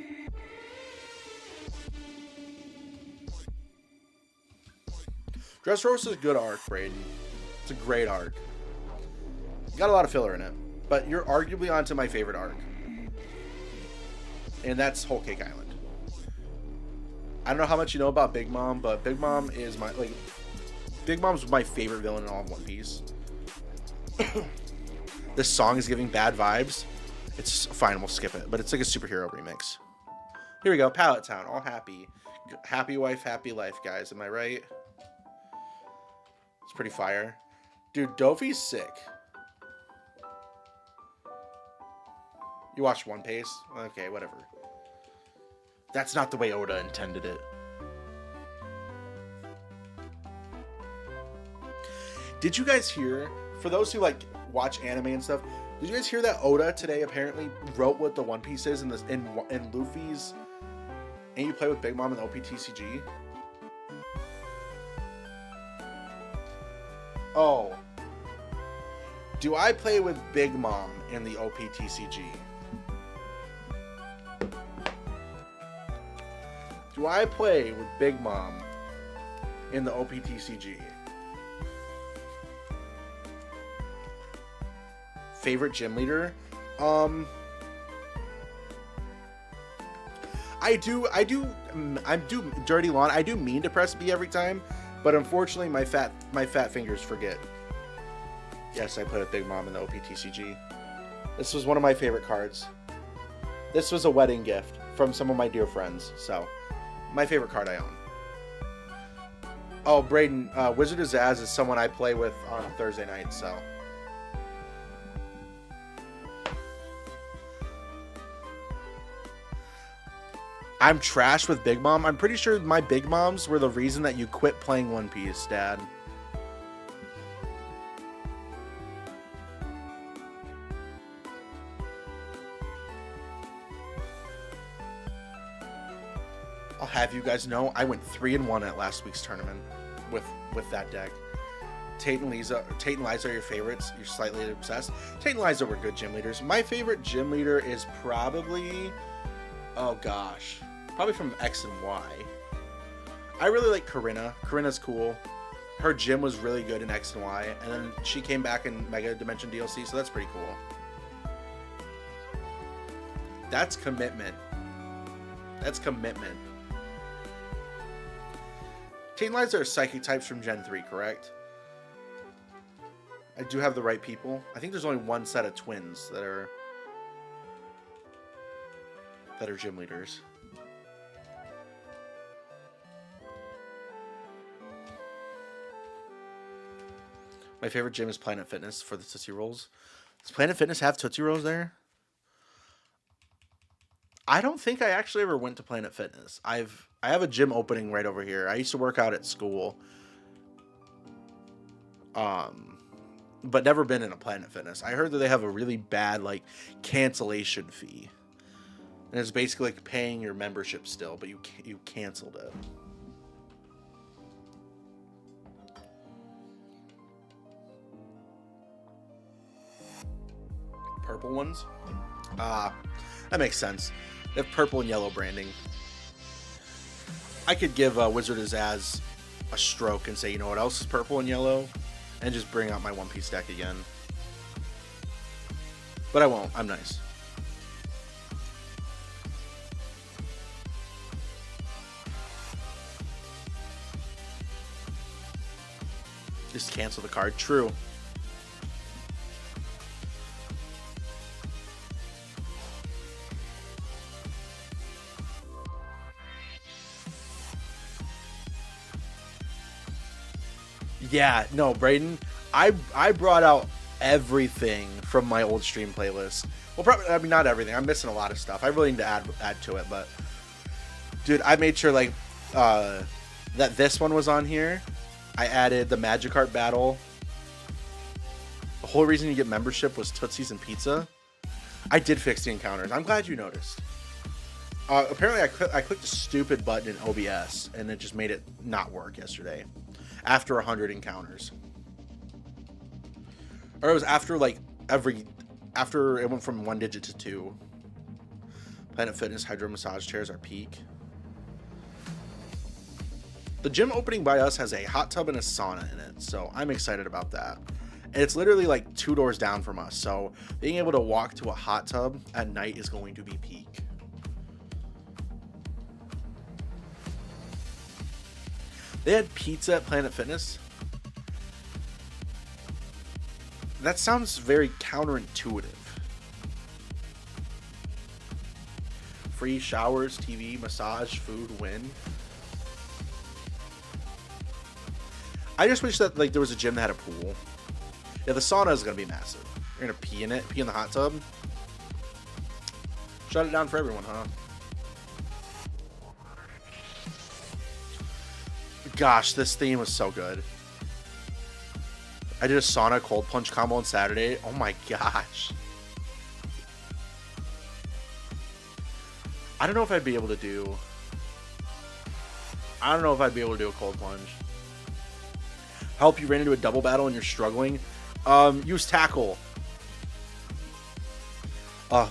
Dressrosa is a good arc, Braden. It's a great arc. Got a lot of filler in it. But you're arguably onto my favorite arc. And that's Whole Cake Island. I don't know how much you know about Big Mom, but Big Mom is my, like, Big Mom's my favorite villain in all of One Piece. This song is giving bad vibes. It's fine, we'll skip it. But it's like a superhero remix. Here we go, Pallet Town, all happy. Happy wife, happy life, guys. Am I right? It's pretty fire. Dude, Dofi's sick. You watched One Piece? Okay, whatever. That's not the way Oda intended it. Did you guys hear, for those who like watch anime and stuff, did you guys hear that Oda today apparently wrote what the One Piece is in Luffy's And You Play with Big Mom in the OPTCG? Oh. Do I play with Big Mom in the OPTCG? Do I play with Big Mom in the OPTCG? Favorite gym leader? I do Dirty Lawn. I do mean to press B every time, but unfortunately my fat fingers forget. Yes, I put a Big Mom in the OPTCG. This was one of my favorite cards. This was a wedding gift from some of my dear friends, so my favorite card I own. Oh, Braden, Wizard of Zaz is someone I play with on Thursday night, so. I'm trash with Big Mom. I'm pretty sure my Big Moms were the reason that you quit playing One Piece, Dad. I'll have you guys know, I went 3-1 at last week's tournament with that deck. Tate and Liza are your favorites. You're slightly obsessed. Tate and Liza were good gym leaders. My favorite gym leader is probably, oh gosh, probably from X and Y. I really like Corinna. Corinna's cool. Her gym was really good in X and Y, and then she came back in Mega Dimension DLC, so that's pretty cool. That's commitment. That's commitment. Tate and Liza are psychic types from Gen 3, correct? I do have the right people. I think there's only one set of twins that are gym leaders. My favorite gym is Planet Fitness for the Tootsie Rolls. Does Planet Fitness have Tootsie Rolls there? I don't think I actually ever went to Planet Fitness. I have a gym opening right over here. I used to work out at school. But never been in a Planet Fitness. I heard that they have a really bad like cancellation fee. And it's basically like paying your membership still, but you canceled it. Purple ones? That makes sense. They have purple and yellow branding. I could give Wizard of Zaz a stroke and say, you know what else is purple and yellow? And just bring out my One Piece deck again. But I won't. I'm nice. Just cancel the card. True. Yeah, no, Braden, I brought out everything from my old stream playlist. Well, probably, I mean, not everything. I'm missing a lot of stuff. I really need to add to it, but dude, I made sure like that this one was on here. I added the Magikarp battle. The whole reason you get membership was Tootsies and pizza. I did fix the encounters. I'm glad you noticed. Apparently, I clicked a stupid button in OBS, and it just made it not work yesterday. After 100 encounters. Or it was after, like, after it went from 1 digit to 2. Planet Fitness Hydro Massage Chairs are peak. The gym opening by us has a hot tub and a sauna in it, so I'm excited about that. And it's literally like 2 doors down from us, so being able to walk to a hot tub at night is going to be peak. They had pizza at Planet Fitness. That sounds very counterintuitive. Free showers, TV, massage, food, win. I just wish that like there was a gym that had a pool. Yeah, the sauna is gonna be massive. You're gonna pee in it, pee in the hot tub. Shut it down for everyone, huh? Gosh, this theme was so good. I did a sauna cold plunge combo on Saturday. Oh my gosh. I don't know if I'd be able to do a cold plunge. Help, you ran into a double battle and you're struggling. Use tackle.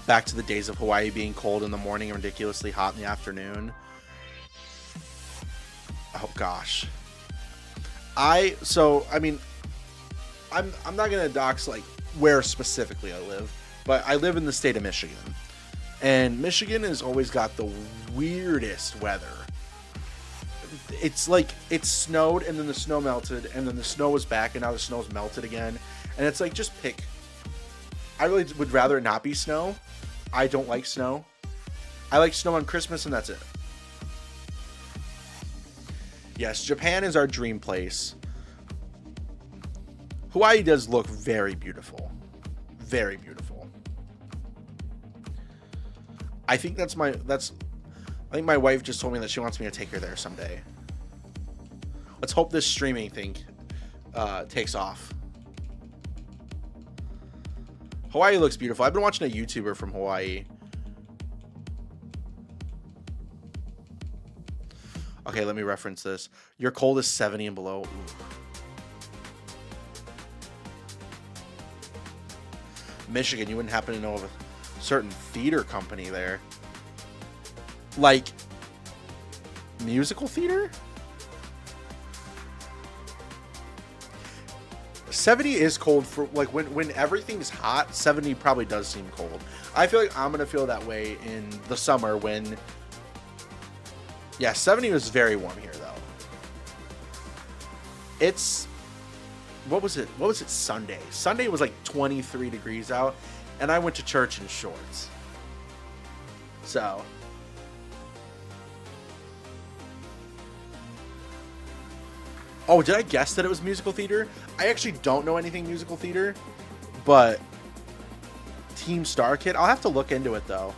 Back to the days of Hawaii being cold in the morning and ridiculously hot in the afternoon. Oh gosh. I'm not gonna dox like where specifically I live, but I live in the state of Michigan. And Michigan has always got the weirdest weather. It's like it snowed and then the snow melted and then the snow was back and now the snow's melted again. And it's like, just pick. I really would rather it not be snow. I don't like snow. I like snow on Christmas and that's it. Yes, Japan is our dream place. Hawaii does look very beautiful. Very beautiful. I think I think my wife just told me that she wants me to take her there someday. Let's hope this streaming thing takes off. Hawaii looks beautiful. I've been watching a YouTuber from Hawaii. Okay, let me reference this. Your cold is 70 and below. Ooh. Michigan, you wouldn't happen to know of a certain theater company there? Like, musical theater? 70 is cold for, like, when everything's hot, 70 probably does seem cold. I feel like I'm going to feel that way in the summer when... Yeah, 70 was very warm here, though. It's... What was it Sunday? Sunday was like 23 degrees out, and I went to church in shorts. So... Oh, did I guess that it was musical theater? I actually don't know anything musical theater, but Team Star Kid, I'll have to look into it though.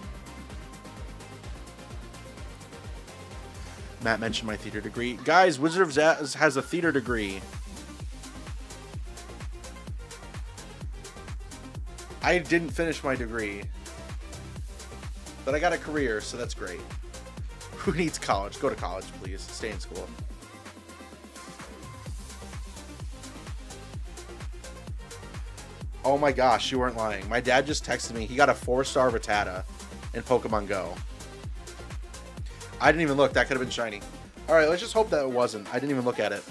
Matt mentioned my theater degree. Guys, Wizard of Zaz has a theater degree. I didn't finish my degree, but I got a career, so that's great. Who needs college? Go to college, please. Stay in school. Oh my gosh, you weren't lying. My dad just texted me. He got a 4-star Rattata in Pokemon Go. I didn't even look. That could have been shiny. All right, let's just hope that it wasn't. I didn't even look at it.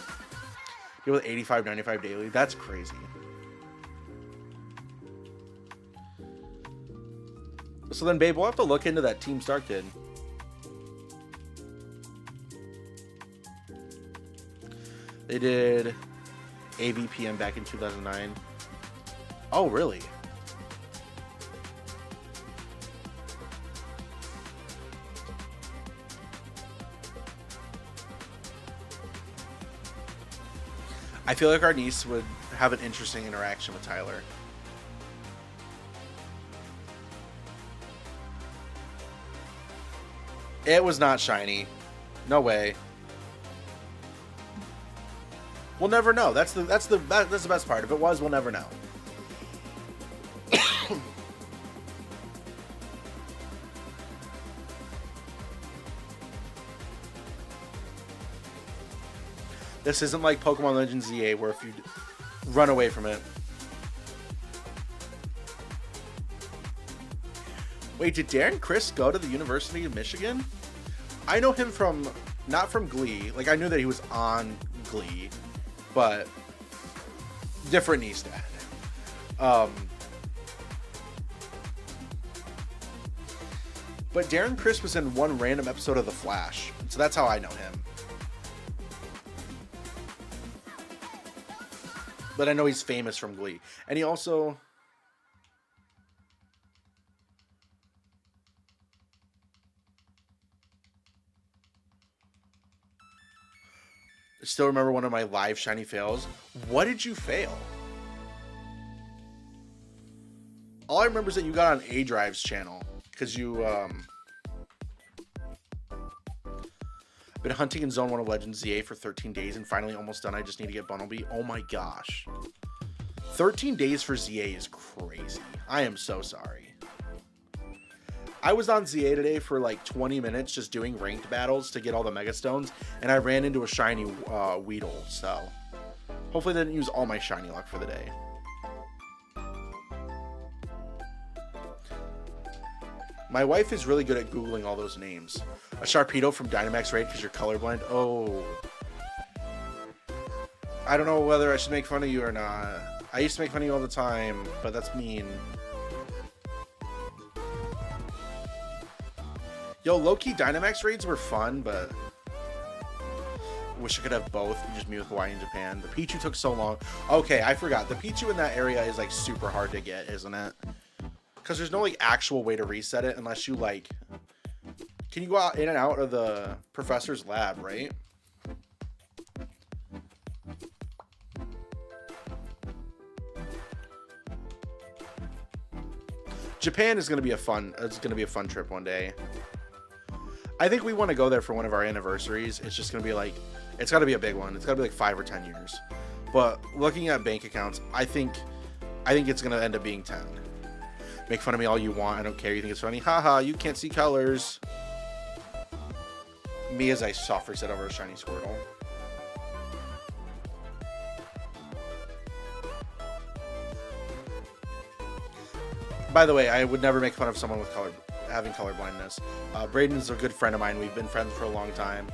He with 85.95 daily. That's crazy. So then, babe, we'll have to look into that Team Star Kid. They did AVPM back in 2009. Oh, really? I feel like our niece would have an interesting interaction with Tyler. It was not shiny. No way. We'll never know. That's the best part. If it was, we'll never know. This isn't like Pokemon Legends ZA where if you run away from it. Wait, did Darren Criss go to the University of Michigan? I know him from, not from Glee. Like, I knew that he was on Glee, but different niece dad. But Darren Criss was in one random episode of The Flash, so that's how I know him. But I know he's famous from Glee. And he also... I still remember one of my live shiny fails. What did you fail? All I remember is that you got on A-Drive's channel. Because you, been hunting in Zone 1 of Legends ZA for 13 days and finally almost done. I just need to get Bunnelby. Oh my gosh. 13 days for ZA is crazy. I am so sorry. I was on ZA today for like 20 minutes just doing ranked battles to get all the Mega Stones, and I ran into a shiny Weedle, so hopefully I didn't use all my shiny luck for the day. My wife is really good at Googling all those names. A Sharpedo from Dynamax Raid because you're colorblind. Oh. I don't know whether I should make fun of you or not. I used to make fun of you all the time, but that's mean. Yo, low-key Dynamax Raids were fun, but... wish I could have both. Just me with Hawaii and Japan. The Pichu took so long. Okay, I forgot. The Pichu in that area is like super hard to get, isn't it? Because there's no like actual way to reset it unless you like... Can you go out in and out of the professor's lab, right? Japan is going to be a fun... It's going to be a fun trip one day. I think we want to go there for one of our anniversaries. It's just going to be like... It's got to be a big one. It's got to be like 5 or 10 years. But looking at bank accounts, I think it's going to end up being 10. Make fun of me all you want. I don't care. You think it's funny? Haha, you can't see colors. Me as I soft reset over a shiny Squirtle. By the way, I would never make fun of someone with having color blindness. Braden's a good friend of mine. We've been friends for a long time.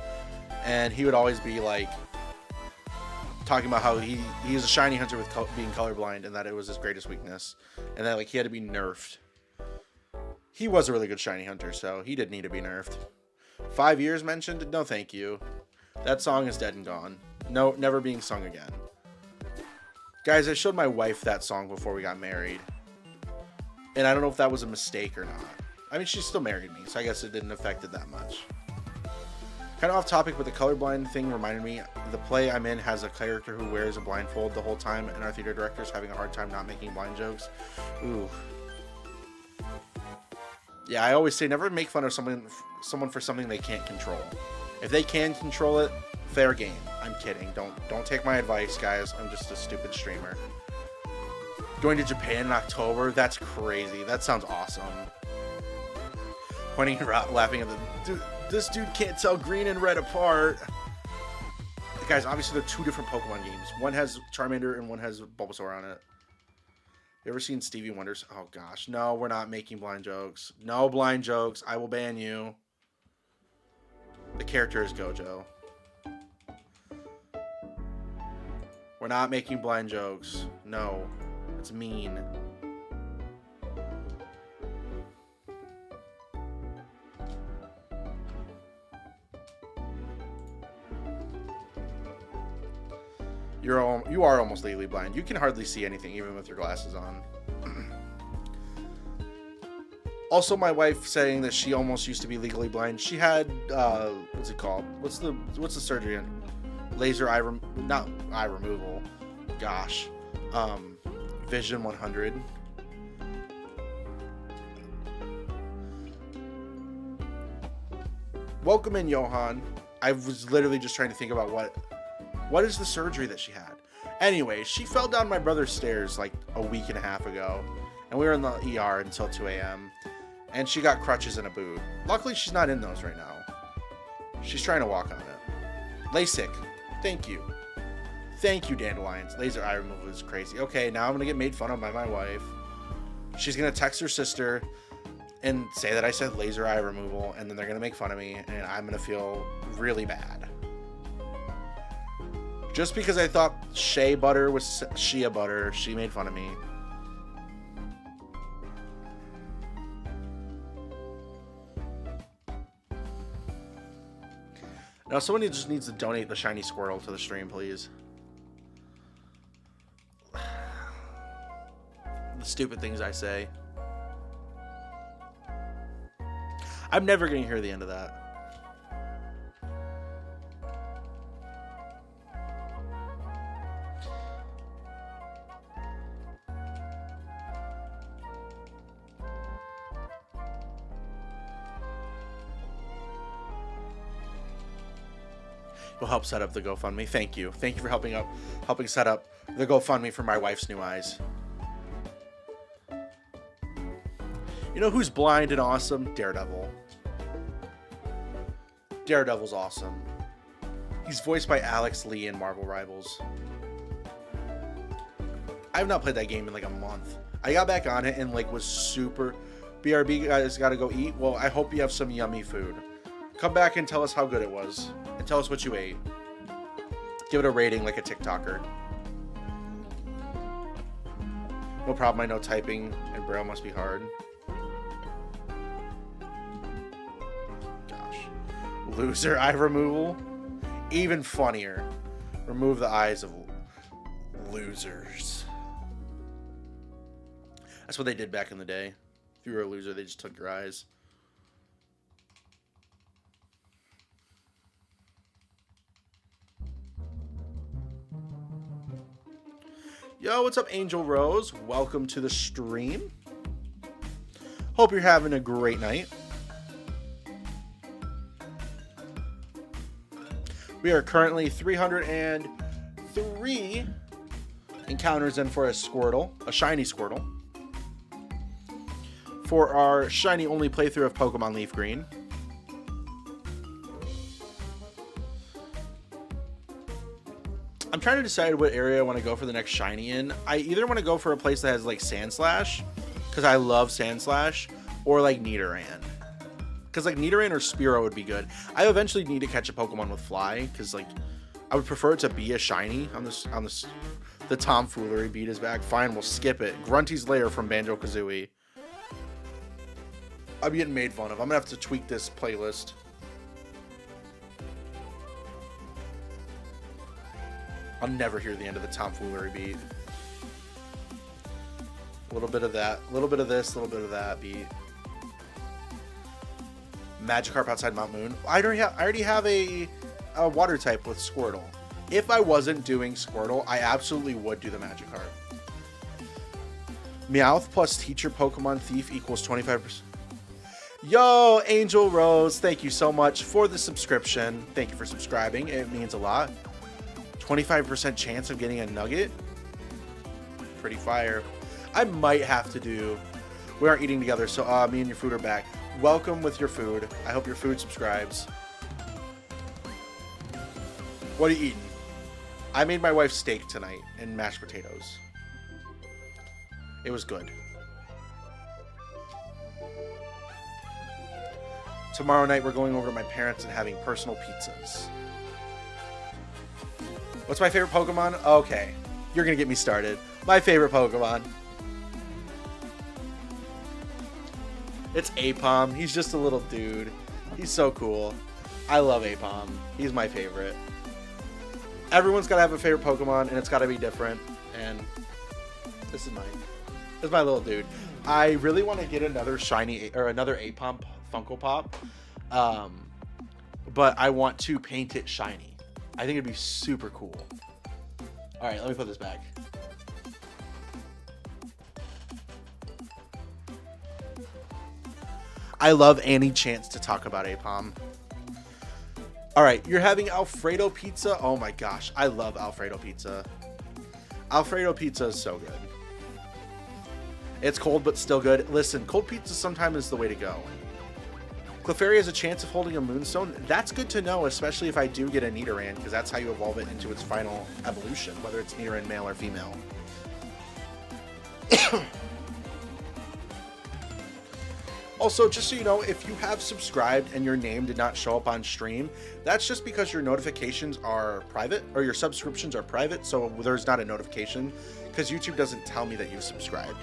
And he would always be like talking about how he is a shiny hunter with being colorblind and that it was his greatest weakness. And that like he had to be nerfed. He was a really good shiny hunter, so he didn't need to be nerfed. 5 years mentioned? No thank you. That song is dead and gone. No, never being sung again. Guys, I showed my wife that song before we got married. And I don't know if that was a mistake or not. I mean, she still married me, so I guess it didn't affect it that much. Kind of off topic, but the colorblind thing reminded me, the play I'm in has a character who wears a blindfold the whole time, and our theater director's having a hard time not making blind jokes. Ooh. Yeah, I always say never make fun of someone for something they can't control. If they can control it, fair game. I'm kidding. Don't take my advice, guys. I'm just a stupid streamer. Going to Japan in October? That's crazy. That sounds awesome. Pointing around, laughing at the... Dude, this dude can't tell green and red apart. Guys, obviously they're two different Pokemon games. One has Charmander and one has Bulbasaur on it. You ever seen Stevie Wonder's? Oh gosh, no, we're not making blind jokes. No blind jokes. I will ban you. The character is Gojo. We're not making blind jokes. No, it's mean. You are almost legally blind. You can hardly see anything even with your glasses on. Also, my wife saying that she almost used to be legally blind. She had what's it called? What's the surgery in? Laser eye not eye removal. Gosh. Vision 100. Welcome in, Johan. I was literally just trying to think about what What is the surgery that she had? Anyway, she fell down my brother's stairs like a week and a half ago, and we were in the ER until 2 a.m. and she got crutches and a boot. Luckily, she's not in those right now. She's trying to walk on it. LASIK. Thank you. Thank you, Dandelions. Laser eye removal is crazy. Okay, now I'm going to get made fun of by my wife. She's going to text her sister and say that I said laser eye removal, and then they're going to make fun of me, and I'm going to feel really bad. Just because I thought shea butter was shea butter, she made fun of me. Now, someone just needs to donate the shiny Squirtle to the stream, please. The stupid things I say. I'm never going to hear the end of that. Will help set up the GoFundMe. Thank you. Thank you for helping set up the GoFundMe for my wife's new eyes. You know who's blind and awesome? Daredevil. Daredevil's awesome. He's voiced by Alex Lee in Marvel Rivals. I have not played that game in like a month. I got back on it and like was super... BRB guys gotta go eat. Well, I hope you have some yummy food. Come back and tell us how good it was. And tell us what you ate. Give it a rating like a TikToker. No problem, I know typing and braille must be hard. Gosh. Loser eye removal? Even funnier. Remove the eyes of losers. That's what they did back in the day. If you were a loser, they just took your eyes. Yo, what's up, Angel Rose? Welcome to the stream. Hope you're having a great night. We are currently 303 encounters in for a Squirtle, a shiny Squirtle, for our shiny only playthrough of Pokemon LeafGreen. I'm trying to decide what area I want to go for the next shiny in. I either want to go for a place that has like Sandslash, because I love Sandslash, or like Nidoran. Because like Nidoran or Spearow would be good. I eventually need to catch a Pokemon with Fly, because like I would prefer it to be a shiny on this. The tomfoolery beat is back. Fine, we'll skip it. Grunty's Lair from Banjo-Kazooie. I'm getting made fun of. I'm gonna have to tweak this playlist. I'll never hear the end of the tomfoolery beat. A little bit of that, a little bit of this, a little bit of that beat. Magikarp outside Mount Moon. I already have a water type with Squirtle. If I wasn't doing Squirtle, I absolutely would do the Magikarp. Meowth plus Teacher Pokemon Thief equals 25%. Yo, Angel Rose, thank you so much for the subscription. Thank you for subscribing. It means a lot. 25% chance of getting a nugget. Pretty fire. I might have to do... We aren't eating together, so me and your food are back. Welcome with your food. I hope your food subscribes. What are you eating? I made my wife steak tonight and mashed potatoes. It was good. Tomorrow night we're going over to my parents and having personal pizzas. What's my favorite Pokemon? Okay, you're gonna get me started. My favorite Pokemon. It's Apom. He's just a little dude. He's so cool. I love Apom. He's my favorite. Everyone's gotta have a favorite Pokemon, and it's gotta be different. And this is mine. This is my little dude. I really want to get another shiny or another Apom Funko Pop, but I want to paint it shiny. I think it'd be super cool. All right, let me put this back. I love any chance to talk about Apom. All right, you're having Alfredo pizza. Oh my gosh, I love Alfredo pizza. Alfredo pizza is so good. It's cold, but still good. Listen, cold pizza sometimes is the way to go. Clefairy has a chance of holding a Moonstone. That's good to know, especially if I do get a Nidoran, because that's how you evolve it into its final evolution, whether it's Nidoran male or female. Also, just so you know, if you have subscribed and your name did not show up on stream, that's just because your notifications are private, or your subscriptions are private, so there's not a notification, because YouTube doesn't tell me that you've subscribed.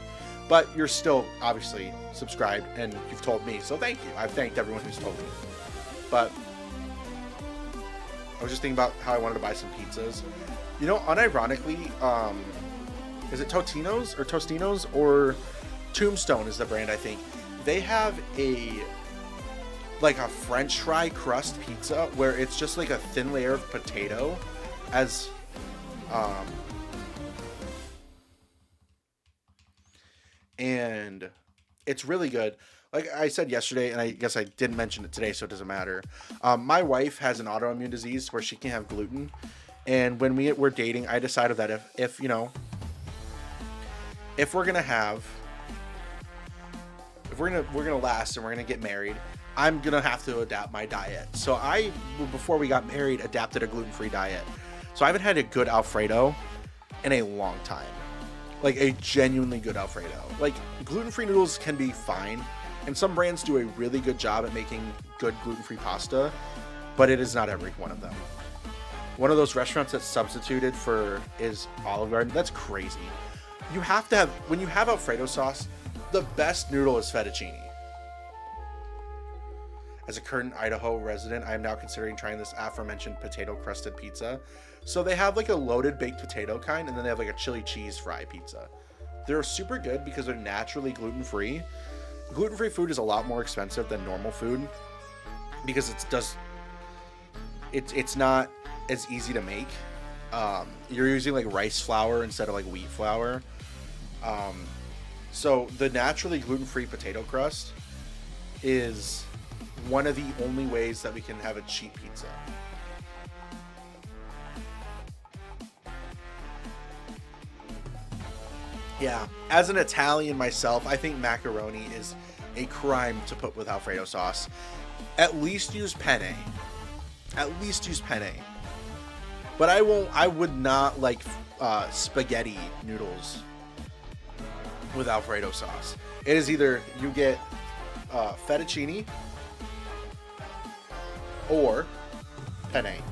But you're still, obviously, subscribed, and you've told me, so thank you. I've thanked everyone who's told me. But I was just thinking about how I wanted to buy some pizzas. You know, unironically, is it Tostino's, or Tombstone is the brand, I think. They have a French fry crust pizza where it's just like a thin layer of potato as and it's really good. Like I said yesterday, and I guess I didn't mention it today, so it doesn't matter. My wife has an autoimmune disease where she can't have gluten, and when we're dating, I decided that if you know, if we're gonna last and we're gonna get married, I'm gonna have to adapt my diet. So I, before we got married, adapted a gluten-free diet. So I haven't had a good Alfredo in a long time. Like a genuinely good Alfredo. Like gluten-free noodles can be fine, and some brands do a really good job at making good gluten-free pasta, but it is not every one of them. One of those restaurants that's substituted for is Olive Garden. That's crazy. You have to have, when you have Alfredo sauce, the best noodle is fettuccine. As a current Idaho resident, I am now considering trying this aforementioned potato crusted pizza. So they have like a loaded baked potato kind, and then they have like a chili cheese fry pizza. They're super good because they're naturally gluten-free. Gluten-free food is a lot more expensive than normal food because it's not as easy to make. You're using like rice flour instead of like wheat flour. So the naturally gluten-free potato crust is one of the only ways that we can have a cheap pizza. Yeah, as an Italian myself, I think macaroni is a crime to put with Alfredo sauce. At least use penne. At least use penne. But I would not like spaghetti noodles with Alfredo sauce. It is either you get fettuccine or penne.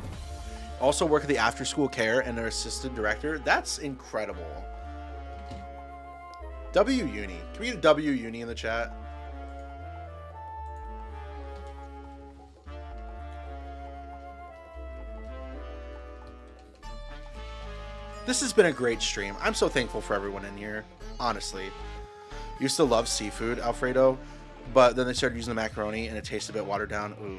Also work at the after school care and their assistant director. That's incredible. W Uni. Can we get a W Uni in the chat? This has been a great stream. I'm so thankful for everyone in here. Honestly. Used to love seafood, Alfredo, but then they started using the macaroni and it tasted a bit watered down. Ooh.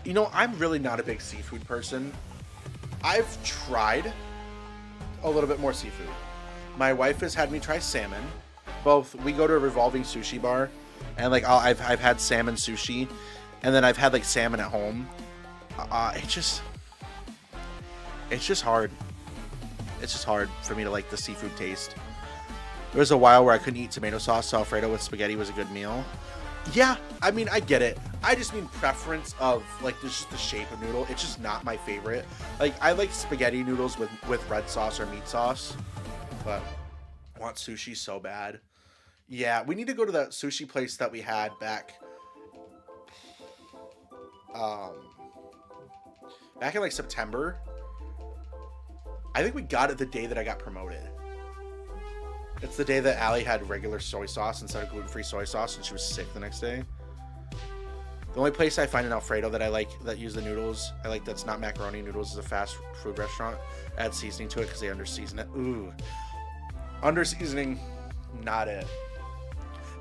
You know, I'm really not a big seafood person. I've tried a little bit more seafood. My wife has had me try salmon. We go to a revolving sushi bar, and like I've had salmon sushi, and then I've had like salmon at home. It's just hard. It's just hard for me to like the seafood taste. There was a while where I couldn't eat tomato sauce, so Alfredo with spaghetti was a good meal. Yeah, I mean, I get it. I just mean preference of like just the shape of noodle. It's just not my favorite. Like I like spaghetti noodles with red sauce or meat sauce, but I want sushi so bad. Yeah, we need to go to that sushi place that we had back in like September. I think we got it the day that I got promoted. It's the day that Allie had regular soy sauce instead of gluten-free soy sauce, and she was sick the next day. The only place I find in Alfredo that I like that use the noodles, I like that's not macaroni noodles, is a fast food restaurant. Add seasoning to it because they under-season it. Ooh. Under-seasoning, not it.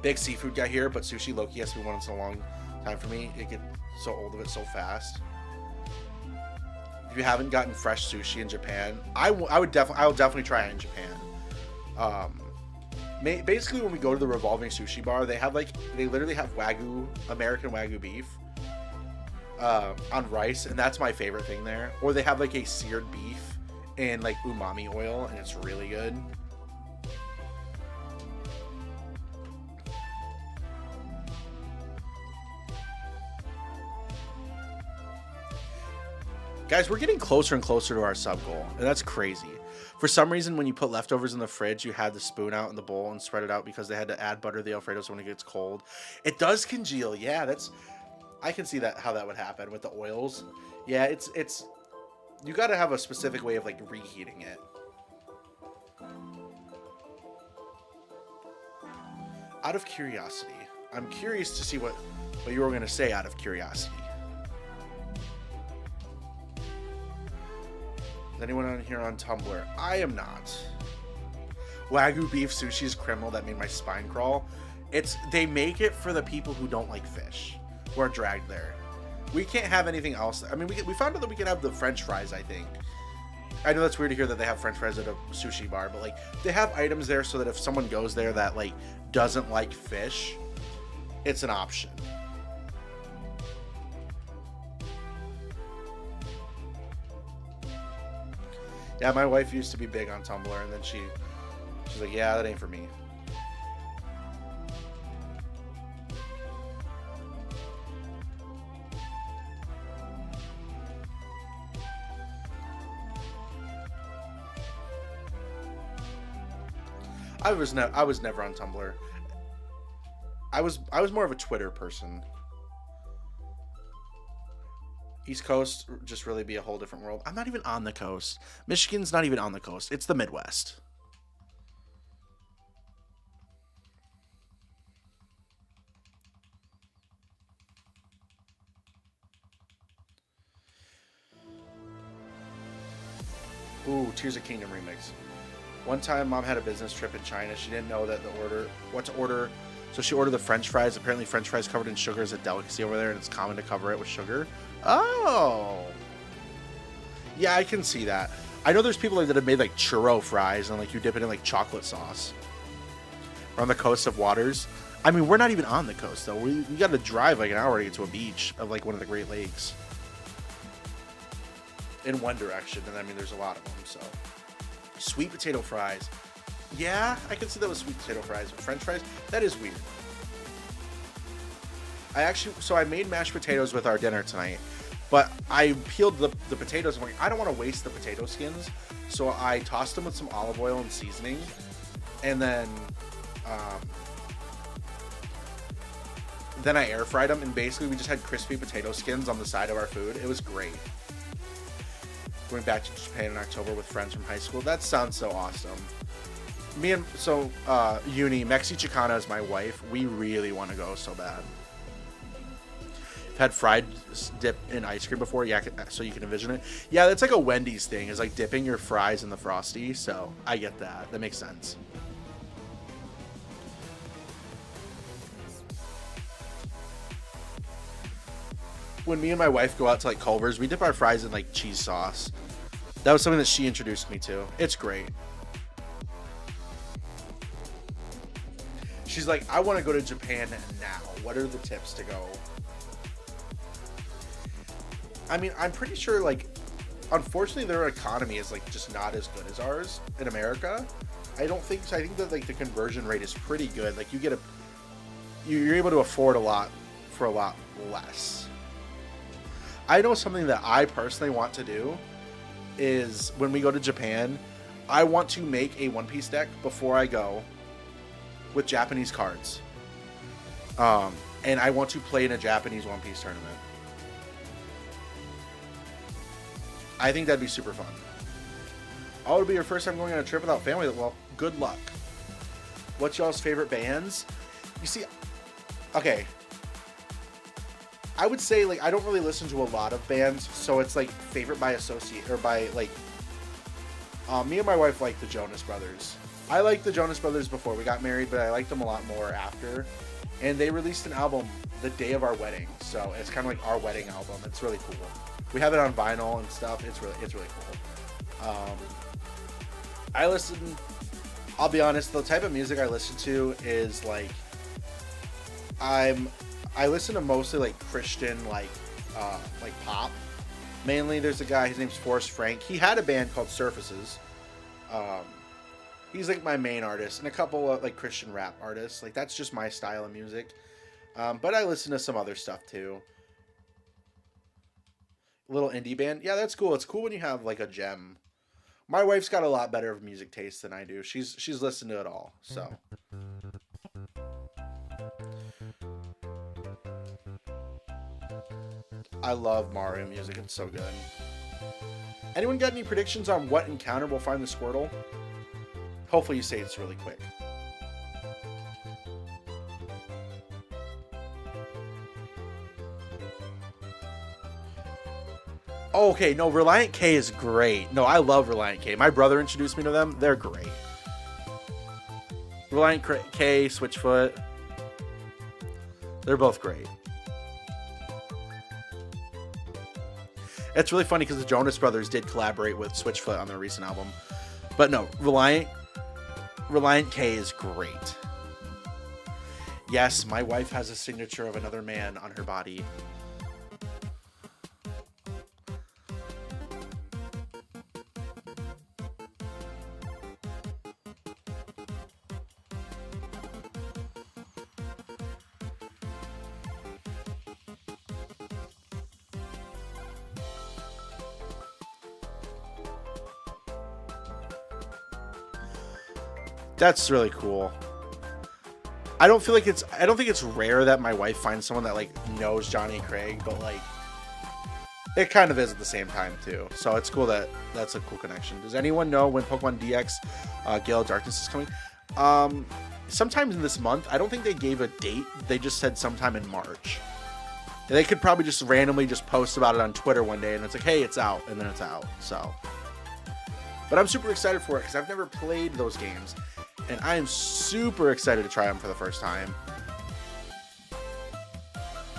Big seafood guy here, but sushi low-key has been once in a long time for me. It gets so old of it so fast. If you haven't gotten fresh sushi in Japan, I will definitely try it in Japan. Basically, when we go to the revolving sushi bar, they literally have American Wagyu beef, on rice, and that's my favorite thing there. Or they have like a seared beef and like umami oil, and it's really good. Guys, we're getting closer and closer to our sub goal, and that's crazy. For some reason, when you put leftovers in the fridge, you had the spoon out in the bowl and spread it out because they had to add butter to the Alfredo so when it gets cold. It does congeal. Yeah, that's... I can see that how that would happen with the oils. Yeah, it's you got to have a specific way of like reheating it. Out of curiosity, I'm curious to see what you were going to say out of curiosity. Is anyone on here on Tumblr? I am not. Wagyu beef sushi is criminal. That made my spine crawl. They make it for the people who don't like fish, who are dragged there. We can't have anything else. I mean, we found out that we can have the French fries, I think. I know that's weird to hear that they have French fries at a sushi bar, but like they have items there so that if someone goes there that like doesn't like fish, it's an option. Yeah, my wife used to be big on Tumblr, and then she's like, yeah, that ain't for me. I was never on Tumblr. I was more of a Twitter person. East Coast just really be a whole different world. I'm not even on the coast. Michigan's not even on the coast. It's the Midwest. Ooh, Tears of Kingdom remix. One time, Mom had a business trip in China. She didn't know that what to order, so she ordered the French fries. Apparently, French fries covered in sugar is a delicacy over there, and it's common to cover it with sugar. Oh, yeah, I can see that. I know there's people that have made like churro fries, and like you dip it in like chocolate sauce. We're on the coast of waters. I mean, we're not even on the coast though. We got to drive like an hour to get to a beach of like one of the Great Lakes. In one direction, and I mean, there's a lot of them. So, sweet potato fries. Yeah, I can see that with sweet potato fries. French fries, that is weird. I made mashed potatoes with our dinner tonight, but I peeled the potatoes. I'm like, I don't want to waste the potato skins, so I tossed them with some olive oil and seasoning, and then I air fried them, and basically we just had crispy potato skins on the side of our food. It was great. Going back to Japan in October with friends from high school. That sounds so awesome. Uni, Mexi Chicana is my wife. We really want to go so bad. Had fried dip in ice cream before, yeah, so you can envision it. Yeah, that's like a Wendy's thing, is like dipping your fries in the Frosty, so I get that. That makes sense. When me and my wife go out to like Culver's, we dip our fries in like cheese sauce. That was something that she introduced me to. It's great. She's like, I want to go to Japan now. What are the tips to go? I mean, I'm pretty sure, like, unfortunately, their economy is, like, just not as good as ours in America. I don't think so. I think that, like, the conversion rate is pretty good. Like, you're able to afford a lot for a lot less. I know something that I personally want to do is when we go to Japan, I want to make a One Piece deck before I go with Japanese cards. And I want to play in a Japanese One Piece tournament. I think that'd be super fun. Oh, it'll be your first time going on a trip without family. Well, good luck. What's y'all's favorite bands? You see, okay. I would say, like, I don't really listen to a lot of bands, so it's, like, favorite by associate, or by, like, me and my wife like the Jonas Brothers. I liked the Jonas Brothers before we got married, but I liked them a lot more after. And they released an album the day of our wedding, so it's kind of like our wedding album. It's really cool. We have it on vinyl and stuff. It's really cool. I'll be honest, the type of music I listen to is like, I listen to mostly like Christian, like like pop. Mainly, there's a guy. His name's Forrest Frank. He had a band called Surfaces. He's like my main artist, and a couple of like Christian rap artists. Like that's just my style of music. But I listen to some other stuff too. Little indie band. Yeah, that's cool. It's cool when you have like a gem. My wife's got a lot better of music taste than I do. She's listened to it all. So. I love Mario music. It's so good. Anyone got any predictions on what encounter will find the Squirtle? Hopefully you say it's really quick. Oh, okay, no, Reliant K is great. No, I love Reliant K. My brother introduced me to them. They're great. Reliant K, Switchfoot. They're both great. It's really funny because the Jonas Brothers did collaborate with Switchfoot on their recent album. But no, Reliant K is great. Yes, my wife has a signature of another man on her body. That's really cool. I don't think it's rare that my wife finds someone that like knows Johnny and Craig, but like it kind of is at the same time too. So it's cool that that's a cool connection. Does anyone know when Pokemon DX Gale of Darkness is coming? Sometime in this month. I don't think they gave a date. They just said sometime in March. They could probably just randomly just post about it on Twitter one day and it's like, hey, it's out, and then it's out. So, but I'm super excited for it because I've never played those games. And I am super excited to try them for the first time.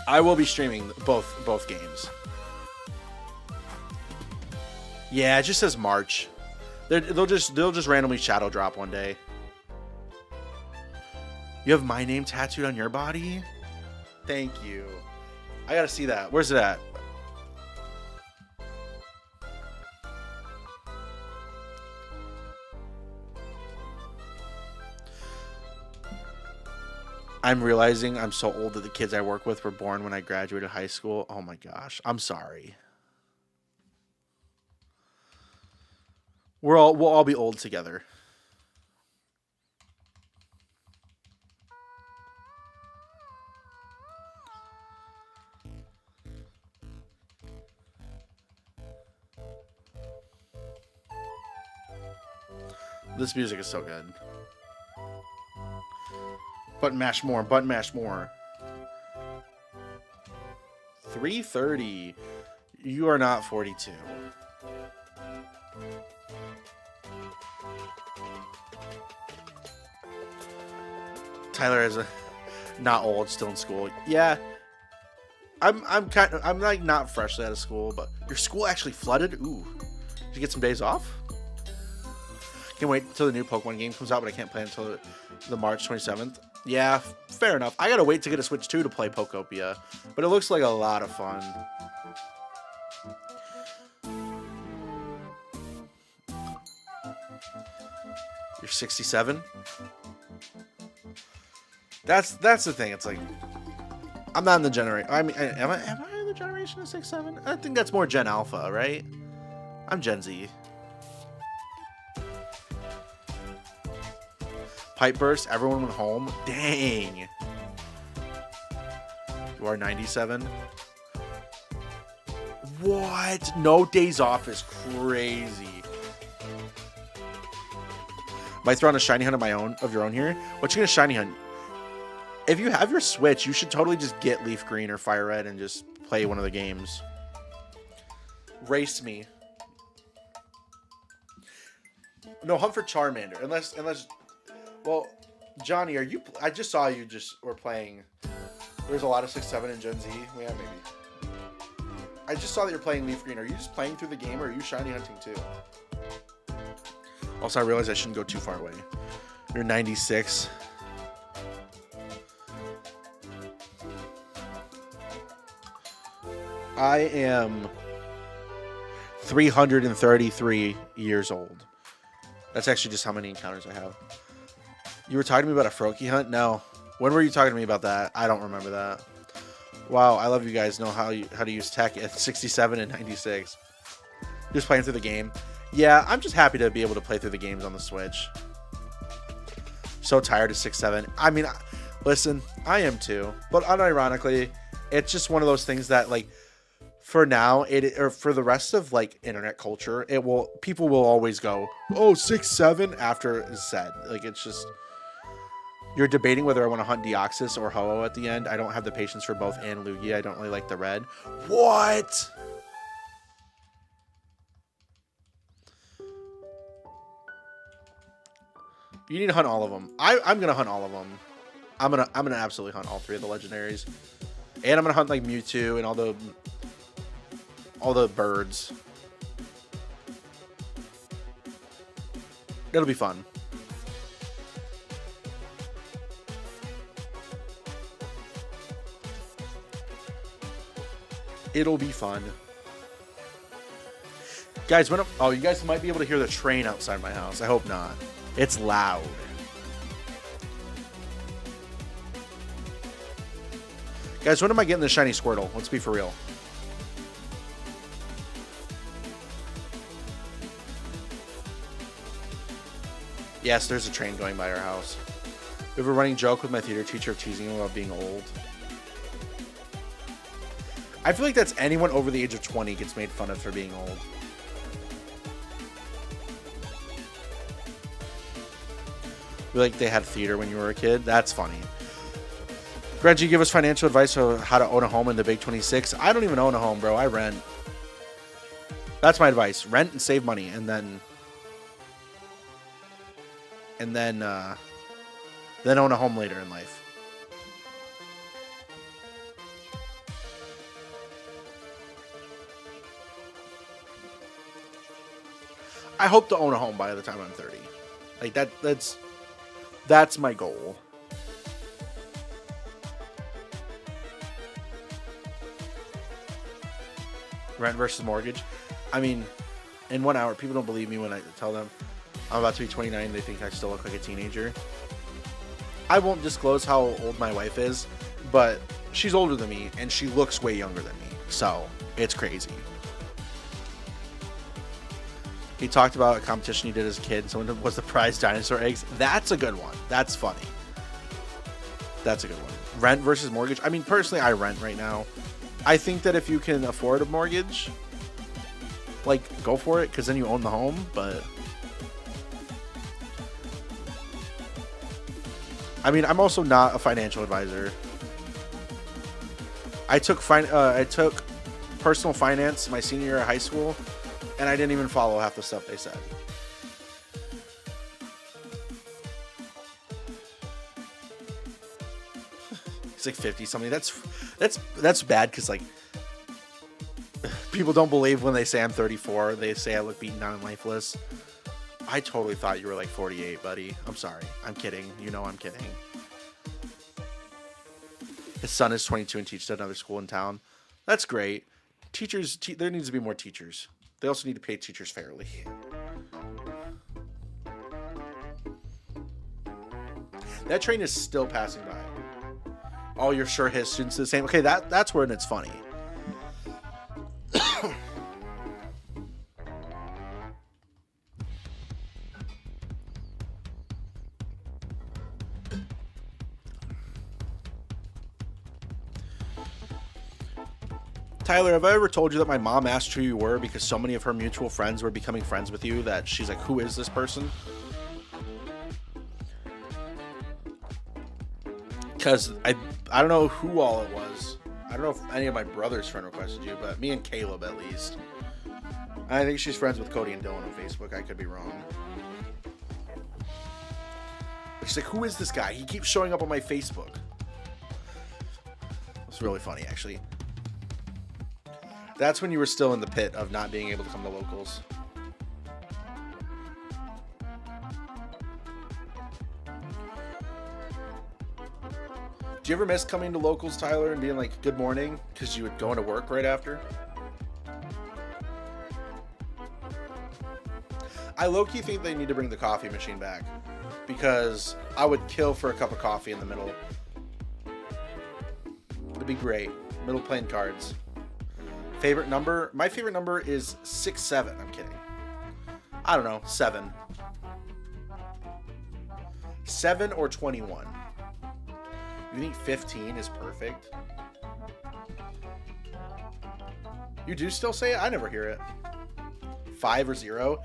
I will be streaming both games. Yeah, it just says March. They'll just randomly shadow drop one day. You have my name tattooed on your body? Thank you. I gotta see that. Where's it at? I'm realizing I'm so old that the kids I work with were born when I graduated high school. Oh my gosh. I'm sorry. We'll all be old together. This music is so good. Button mash more. Button mash more. 330. You are not 42. Tyler is not old, still in school. Yeah. I'm like not freshly out of school, but your school actually flooded? Ooh. Did you get some days off? Can't wait until the new Pokemon game comes out, but I can't play until the March 27th. Yeah, fair enough. I gotta wait to get a Switch 2 to play Pokopia, but it looks like a lot of fun. You're 67? That's the thing. It's like I'm not in the generation. I mean, am I in the generation of 6-7? I think that's more Gen Alpha, right? I'm Gen Z. Pipe burst. Everyone went home. Dang. You are 97. What? No days off is crazy. Might throw on a shiny hunt of your own here. What you gonna shiny hunt? If you have your Switch, you should totally just get LeafGreen or FireRed and just play one of the games. Race me. No, hunt for Charmander. Unless, well, Johnny, are you? I just saw you just were playing. There's a lot of 6-7 and Gen Z. Yeah, maybe. I just saw that you're playing LeafGreen. Are you just playing through the game, or are you shiny hunting too? Also, I realized I shouldn't go too far away. You're 96. I am 333 years old. That's actually just how many encounters I have. You were talking to me about a Froakie hunt? No. When were you talking to me about that? I don't remember that. Wow, I love you guys know how to use tech at 67 and 96. Just playing through the game. Yeah, I'm just happy to be able to play through the games on the Switch. So tired of 6-7. I mean, listen, I am too. But unironically, it's just one of those things that, like, for now, or for the rest of, like, internet culture, people will always go, oh, 6-7 after it's said. Like, it's just, you're debating whether I want to hunt Deoxys or Ho-Oh at the end. I don't have the patience for both and Lugia. I don't really like the red. What? You need to hunt all of them. I'm gonna hunt all of them. I'm gonna absolutely hunt all 3 of the legendaries, and I'm gonna hunt like Mewtwo and all the birds. It'll be fun. It'll be fun. Guys, oh, you guys might be able to hear the train outside my house. I hope not. It's loud. Guys, when am I getting the shiny Squirtle? Let's be for real. Yes, there's a train going by our house. We have a running joke with my theater teacher of teasing him about being old. I feel like that's anyone over the age of 20 gets made fun of for being old. Like they had theater when you were a kid. That's funny. Reggie, give us financial advice on how to own a home in the Big 26. I don't even own a home, bro. I rent. That's my advice. Rent and save money, and then own a home later in life. I hope to own a home by the time I'm 30. Like that's my goal. Rent versus mortgage. I mean, in 1 hour, people don't believe me when I tell them I'm about to be 29. They think I still look like a teenager. I won't disclose how old my wife is, but she's older than me, and she looks way younger than me. So, it's crazy. He talked about a competition he did as a kid. Someone was the prize dinosaur eggs. That's a good one. That's funny. That's a good one. Rent versus mortgage. I mean, personally, I rent right now. I think that if you can afford a mortgage, like, go for it, because then you own the home, but I mean, I'm also not a financial advisor. I took personal finance my senior year of high school, and I didn't even follow half the stuff they said. He's like 50 something. That's bad because like people don't believe when they say I'm 34. They say I look beaten down and lifeless. I totally thought you were like 48, buddy. I'm sorry. I'm kidding. You know I'm kidding. His son is 22 and teaches at another school in town. That's great. Teachers, there needs to be more teachers. They also need to pay teachers fairly. That train is still passing by. Oh, you're sure his students are the same? Okay, that's when it's funny. Tyler, have I ever told you that my mom asked who you were because so many of her mutual friends were becoming friends with you that she's like, who is this person? Because I don't know who all it was. I don't know if any of my brother's friend requested you, but me and Caleb at least. I think she's friends with Cody and Dylan on Facebook. I could be wrong. But she's like, who is this guy? He keeps showing up on my Facebook. It's really funny, actually. That's when you were still in the pit of not being able to come to locals. Do you ever miss coming to locals, Tyler, and being like, good morning, because you would go into work right after? I low-key think they need to bring the coffee machine back, because I would kill for a cup of coffee in the middle. It'd be great. Middle playing cards. Favorite number? My favorite number is 6-7. I'm kidding. I don't know. 7. 7 or 21. You think 15 is perfect? You do still say it? I never hear it. 5 or 0?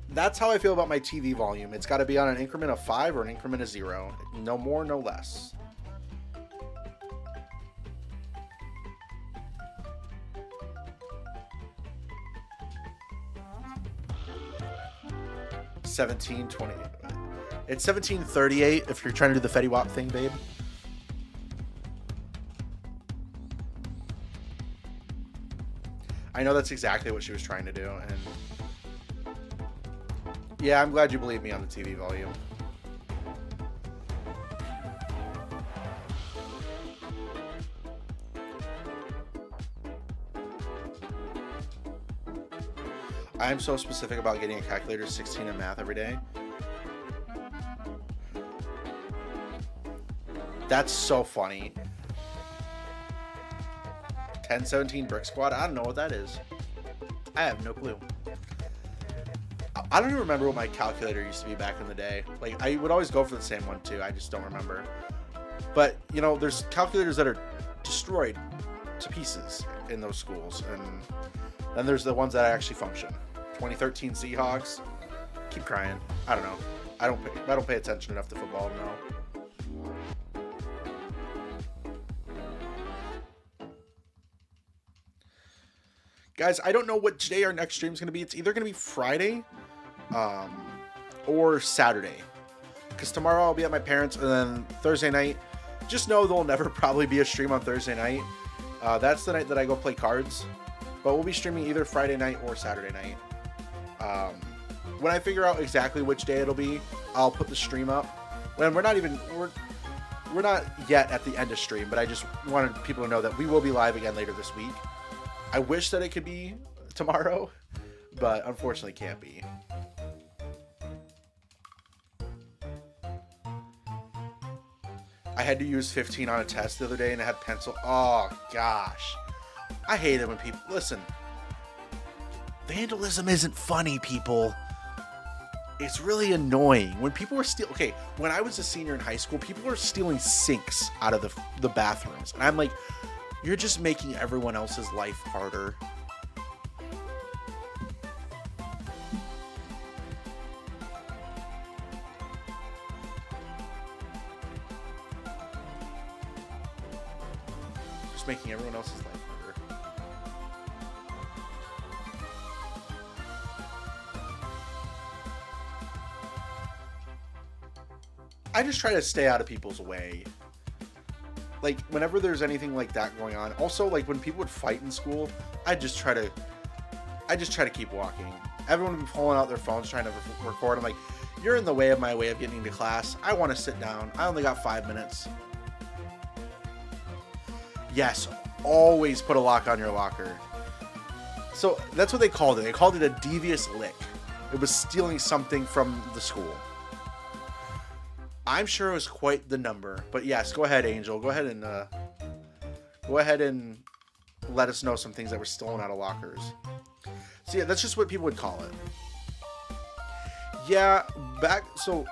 That's how I feel about my TV volume. It's got to be on an increment of 5 or an increment of 0. No more, no less. $17.20. It's $17.38 if you're trying to do the Fetty Wap thing, babe. I know that's exactly what she was trying to do, and yeah, I'm glad you believe me on the TV volume. I am so specific about getting a calculator 16 in math every day. That's so funny. 1017 Brick Squad? I don't know what that is. I have no clue. I don't even remember what my calculator used to be back in the day. Like, I would always go for the same one too. I just don't remember. But, you know, there's calculators that are destroyed to pieces in those schools. And then there's the ones that actually function. 2013 Seahawks. Keep crying. I don't know. I don't pay attention enough to football to know. Guys, I don't know which day our next stream is going to be. It's either going to be Friday or Saturday. Because tomorrow I'll be at my parents', and then Thursday night, just know there'll never probably be a stream on Thursday night. That's the night that I go play cards. But we'll be streaming either Friday night or Saturday night. When I figure out exactly which day it'll be, I'll put the stream up. When we're not yet at the end of stream, but I just wanted people to know that we will be live again later this week. I wish that it could be tomorrow, but unfortunately can't be. I had to use 15 on a test the other day and I had pencil. Oh, gosh. I hate it when people... Listen. Vandalism isn't funny, people. It's really annoying. When people were stealing... Okay, when I was a senior in high school, people were stealing sinks out of the bathrooms. And I'm like... You're just making everyone else's life harder. Just making everyone else's life harder. I just try to stay out of people's way. Like, whenever there's anything like that going on. Also, like, when people would fight in school, I just try to keep walking. Everyone would be pulling out their phones trying to record. I'm like, you're in the way of my way of getting to class. I want to sit down. I only got 5 minutes. Yes, always put a lock on your locker. So, that's what they called it. They called it a devious lick. It was stealing something from the school. I'm sure it was quite the number, but yes, go ahead, Angel. Go ahead and let us know some things that were stolen out of lockers. So yeah, that's just what people would call it. Yeah, so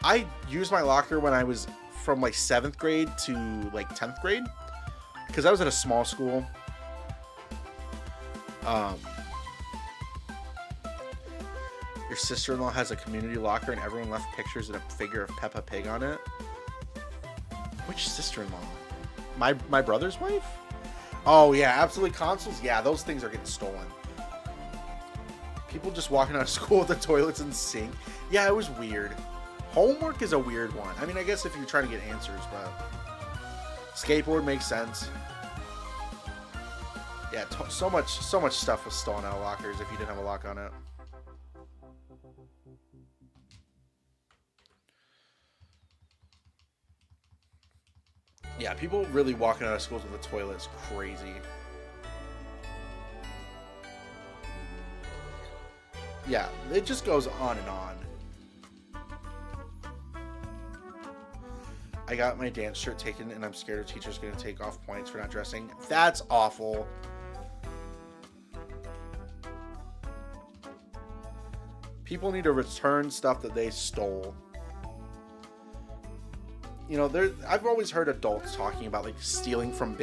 I used my locker when I was from like 7th grade to like 10th grade, because I was at a small school. Your sister-in-law has a community locker and everyone left pictures and a figure of Peppa Pig on it. Which sister-in-law? My brother's wife? Oh yeah, absolutely. Consoles? Yeah, those things are getting stolen. People just walking out of school with the toilets and sink. Yeah, it was weird. Homework is a weird one. I mean, I guess if you're trying to get answers, but... Skateboard makes sense. Yeah, so much stuff was stolen out of lockers if you didn't have a lock on it. Yeah, people really walking out of schools with a toilet is crazy. Yeah, it just goes on and on. I got my dance shirt taken and I'm scared a teacher's going to take off points for not dressing. That's awful. People need to return stuff that they stole. You know, I've always heard adults talking about like stealing from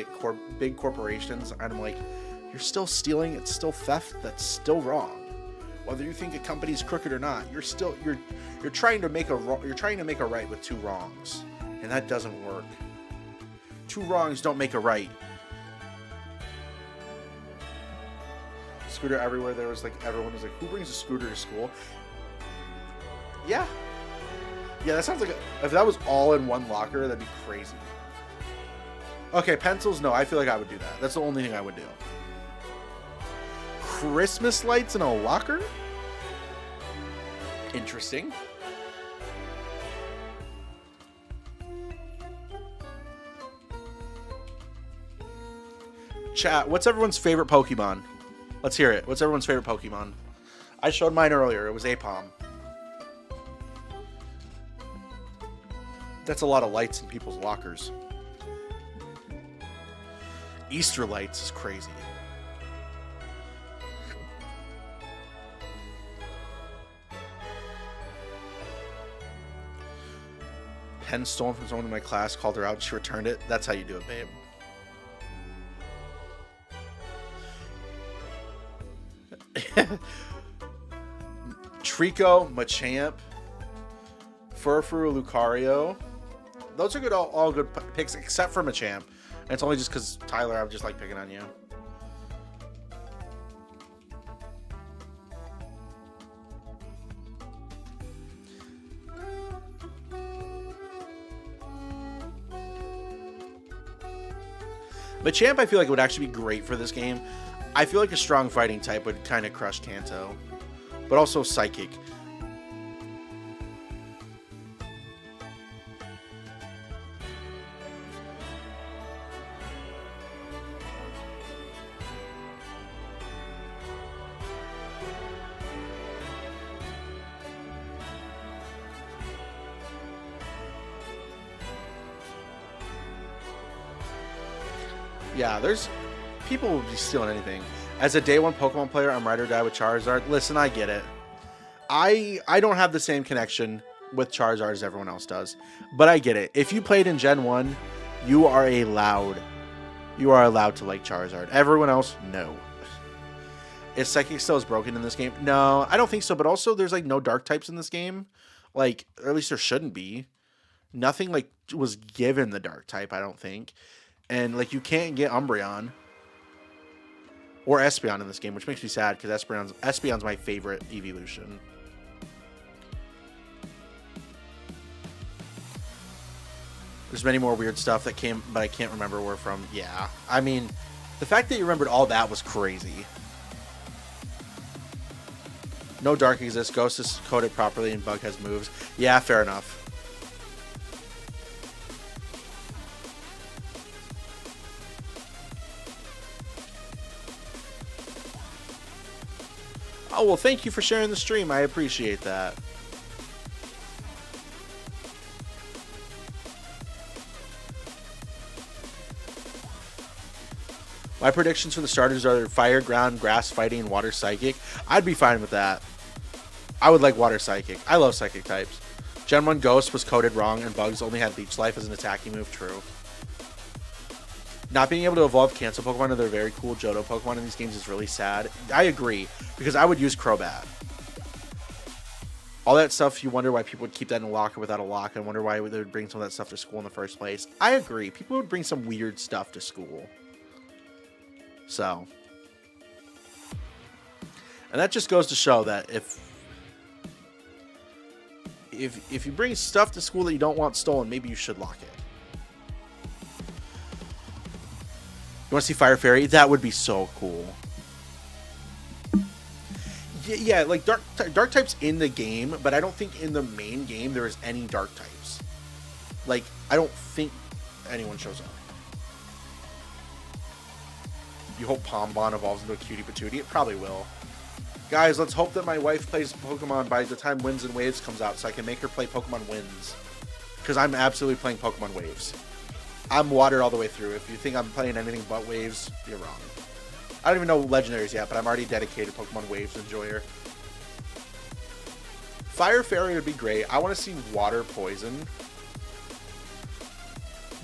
big corporations, and I'm like, you're still stealing. It's still theft. That's still wrong. Whether you think a company's crooked or not, you're trying to make a right with two wrongs, and that doesn't work. Two wrongs don't make a right. Scooter everywhere. There was like everyone was like, who brings a scooter to school? Yeah. Yeah, that sounds like if that was all in one locker, that'd be crazy. Okay, pencils, no, I feel like I would do that. That's the only thing I would do. Christmas lights in a locker? Interesting. Chat, what's everyone's favorite Pokemon? Let's hear it. What's everyone's favorite Pokemon? I showed mine earlier. It was Apom. That's a lot of lights in people's lockers. Easter lights is crazy. Pen stolen from someone in my class, called her out, and she returned it. That's how you do it, babe. Trico, Machamp, Furfuru, Lucario. Those are good, all good picks, except for Machamp. And it's only just because, Tyler, I just like picking on you. Machamp, I feel like it would actually be great for this game. I feel like a strong fighting type would kind of crush Kanto. But also Psychic. Yeah, there's people will be stealing anything. As a day one Pokemon player, I'm ride or die with Charizard. Listen, I get it. I don't have the same connection with Charizard as everyone else does, but I get it. If you played in Gen 1, you are allowed to like Charizard. Everyone else, no. Is Psychic still as broken in this game? No, I don't think so, but also there's like no dark types in this game. Like, or at least there shouldn't be. Nothing like was given the dark type, I don't think. And, like, you can't get Umbreon or Espeon in this game, which makes me sad because Espeon's my favorite evolution. There's many more weird stuff that came, but I can't remember where from. Yeah. I mean, the fact that you remembered all that was crazy. No Dark exists. Ghost is coded properly and Bug has moves. Yeah, fair enough. Oh, well, thank you for sharing the stream. I appreciate that. My predictions for the starters are Fire, Ground, Grass, Fighting, and Water Psychic. I'd be fine with that. I would like Water Psychic. I love Psychic types. Gen 1 Ghost was coded wrong, and Bugs only had Leech Life as an attacking move. True. Not being able to evolve cancel Pokemon to their very cool Johto Pokemon in these games is really sad. I agree, because I would use Crobat. All that stuff, you wonder why people would keep that in a locker without a lock, and wonder why they would bring some of that stuff to school in the first place. I agree. People would bring some weird stuff to school. So. And that just goes to show that if you bring stuff to school that you don't want stolen, maybe you should lock it. You want to see Fire Fairy? That would be so cool. Yeah, like dark types in the game, but I don't think in the main game there is any dark types. Like, I don't think anyone shows up. You hope Pombon evolves into a cutie patootie? It probably will. Guys, let's hope that my wife plays Pokemon by the time Winds and Waves comes out so I can make her play Pokemon Winds. Because I'm absolutely playing Pokemon Waves. I'm water all the way through. If you think I'm playing anything but Waves, you're wrong. I don't even know Legendaries yet, but I'm already dedicated Pokemon Waves enjoyer. Fire Fairy would be great. I want to see Water Poison.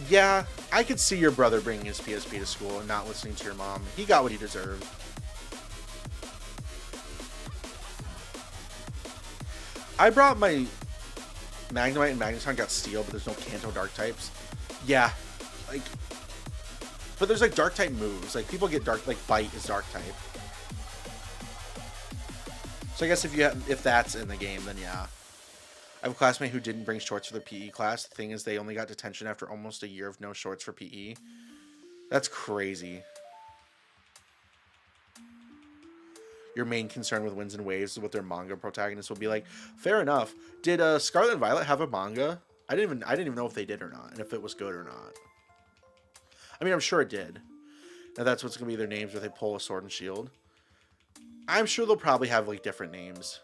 Yeah, I could see your brother bringing his PSP to school and not listening to your mom. He got what he deserved. I brought my Magnemite and Magneton got Steel, but there's no Kanto Dark types. Yeah, like, but there's like Dark type moves. Like people get Dark, like Bite is Dark type. So I guess if that's in the game, then yeah. I have a classmate who didn't bring shorts for their PE class. The thing is, they only got detention after almost a year of no shorts for PE. That's crazy. Your main concern with Winds and Waves is what their manga protagonists will be like. Fair enough. Did Scarlet and Violet have a manga? I didn't even know if they did or not, and if it was good or not. I mean, I'm sure it did. Now that's what's gonna be their names where they pull a Sword and Shield. I'm sure they'll probably have like different names.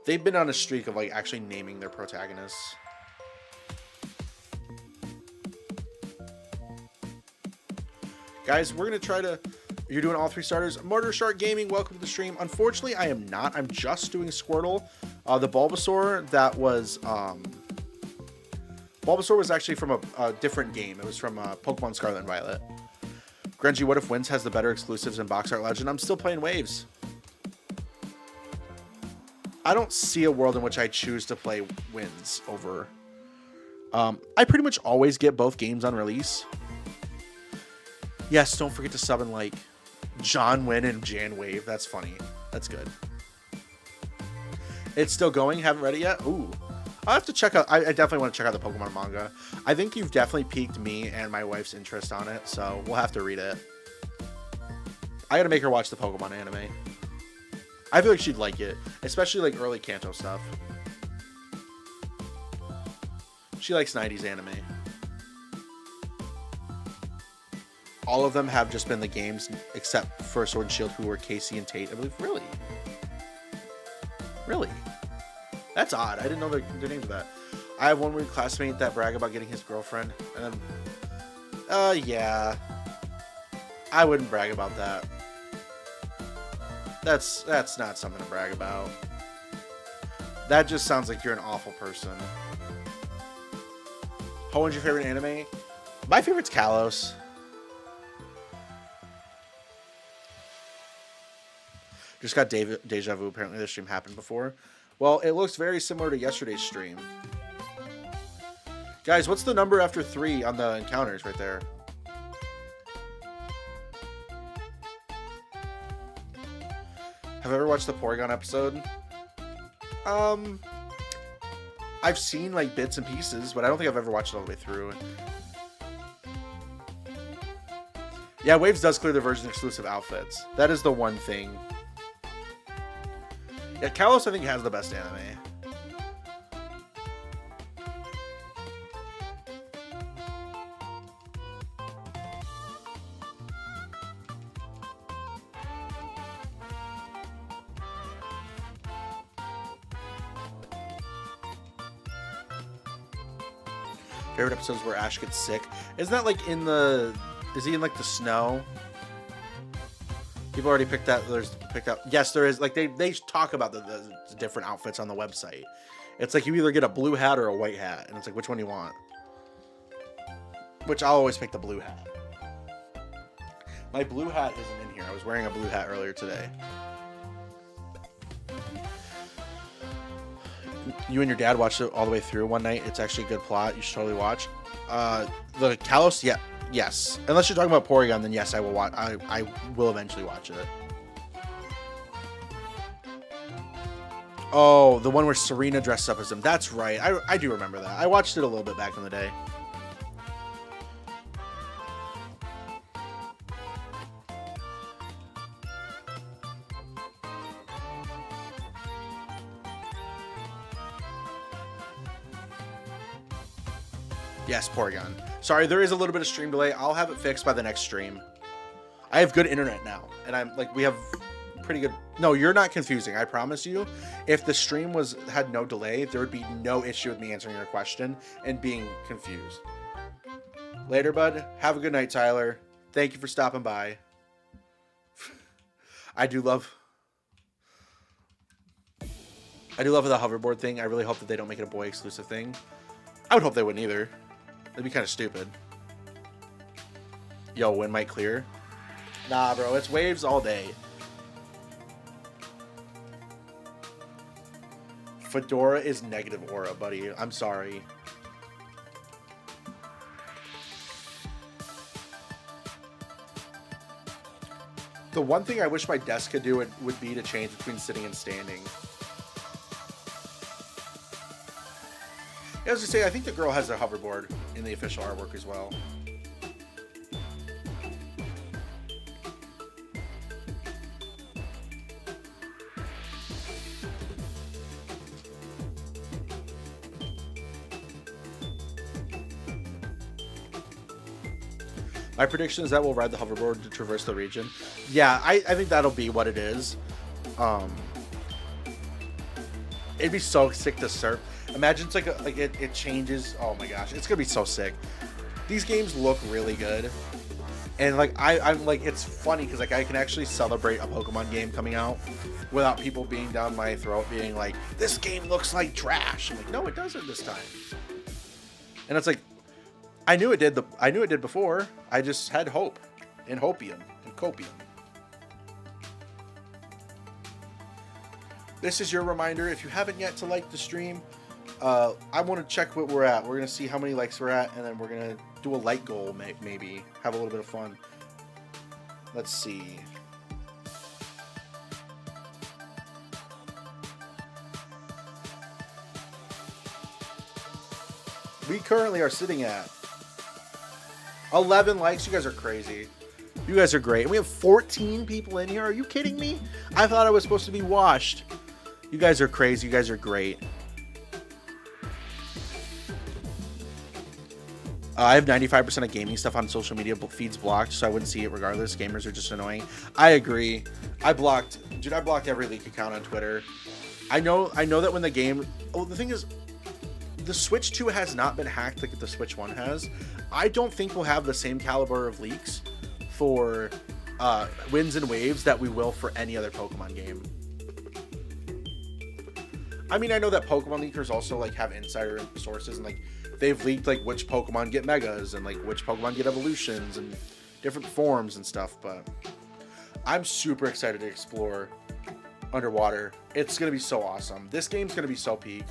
They've been on a streak of like actually naming their protagonists. Guys, we're going to try to... You're doing all 3 starters. Mortar Shark Gaming, welcome to the stream. Unfortunately, I am not. I'm just doing Squirtle. The Bulbasaur that was... Bulbasaur was actually from a different game. It was from Pokemon Scarlet and Violet. Grungy, what if Winds has the better exclusives in Box Art Legend? I'm still playing Waves. I don't see a world in which I choose to play Winds over... I pretty much always get both games on release. Yes, don't forget to sub and like John Wynn and Jan Wave. That's funny. That's good. It's still going. Haven't read it yet. Ooh. I'll have to check out. I definitely want to check out the Pokemon manga. I think you've definitely piqued me and my wife's interest on it. So we'll have to read it. I got to make her watch the Pokemon anime. I feel like she'd like it. Especially like early Kanto stuff. She likes 90s anime. All of them have just been the games, except for Sword and Shield, who were Casey and Tate, I believe. Really? Really? That's odd. I didn't know their names of that. I have one weird classmate that brag about getting his girlfriend. And then, yeah. I wouldn't brag about that. That's not something to brag about. That just sounds like you're an awful person. What's your favorite anime? My favorite's Kalos. Just got deja vu. Apparently this stream happened before. Well, it looks very similar to yesterday's stream. Guys, what's the number after 3 on the encounters right there? Have I ever watched the Porygon episode? I've seen like bits and pieces, but I don't think I've ever watched it all the way through. Yeah, Waves does clear the version exclusive outfits. That is the one thing. Yeah, Kalos I think has the best anime. Favorite episodes where Ash gets sick. Isn't that like in the... Is he in like the snow? People already picked that. There's picked out. Yes, there is. Like they talk about the different outfits on the website. It's like you either get a blue hat or a white hat, and it's like which one you want. Which I'll always pick the blue hat. My blue hat isn't in here. I was wearing a blue hat earlier today. You and your dad watched it all the way through one night. It's actually a good plot. You should totally watch. The Kalos, yeah. Yes. Unless you're talking about Porygon, then yes, I will watch. I will eventually watch it. Oh, the one where Serena dressed up as him. That's right. I do remember that. I watched it a little bit back in the day. Yes, Porygon. Sorry, there is a little bit of stream delay. I'll have it fixed by the next stream. I have good internet now, and I'm like, we have pretty good. No, you're not confusing. I promise you. If the stream had no delay, there would be no issue with me answering your question and being confused. Later, bud. Have a good night, Tyler. Thank you for stopping by. I do love the hoverboard thing. I really hope that they don't make it a boy exclusive thing. I would hope they wouldn't either. That'd be kind of stupid. Yo, wind might clear. Nah, bro, it's waves all day. Fedora is negative aura, buddy. I'm sorry. The one thing I wish my desk could do would be to change between sitting and standing. Yeah, I was gonna say, I think the girl has a hoverboard in the official artwork as well. My prediction is that we'll ride the hoverboard to traverse the region. Yeah, I think that'll be what it is. It'd be so sick to surf. Imagine it's like it changes. Oh my gosh, it's gonna be so sick. These games look really good, and like I'm like, it's funny because like I can actually celebrate a Pokemon game coming out without people being down my throat being like, this game looks like trash. I'm like, no, it doesn't this time. And it's like, I knew it did before. I just had hope and hopium and copium. This is your reminder. If you haven't yet to like the stream, I want to check what we're at. We're going to see how many likes we're at, and then we're going to do a like goal, maybe. Have a little bit of fun. Let's see. We currently are sitting at 11 likes. You guys are crazy. You guys are great. And we have 14 people in here. Are you kidding me? I thought I was supposed to be washed. You guys are crazy. You guys are great. I have 95% of gaming stuff on social media feeds blocked, so I wouldn't see it regardless. Gamers are just annoying. I agree. I blocked every leak account on Twitter. I know that when the game... Oh, the thing is, the Switch 2 has not been hacked like the Switch 1 has. I don't think we'll have the same caliber of leaks for Winds and Waves that we will for any other Pokemon game. I mean, I know that Pokemon leakers also like have insider sources, and like they've leaked like which Pokemon get Megas and like which Pokemon get evolutions and different forms and stuff, but I'm super excited to explore underwater. It's gonna be so awesome. This game's gonna be so peak.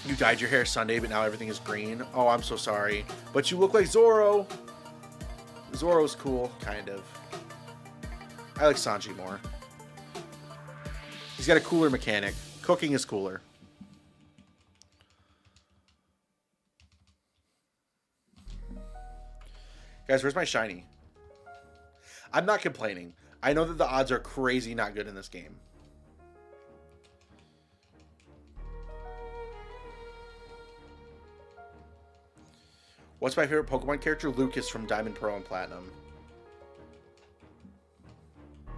You dyed your hair Sunday, but now everything is green. Oh, I'm so sorry. But you look like Zoro. Zoro's cool, kind of. I like Sanji more. He's got a cooler mechanic. Cooking is cooler. Guys, where's my shiny? I'm not complaining. I know that the odds are crazy not good in this game. What's my favorite Pokemon character? Lucas from Diamond, Pearl, and Platinum.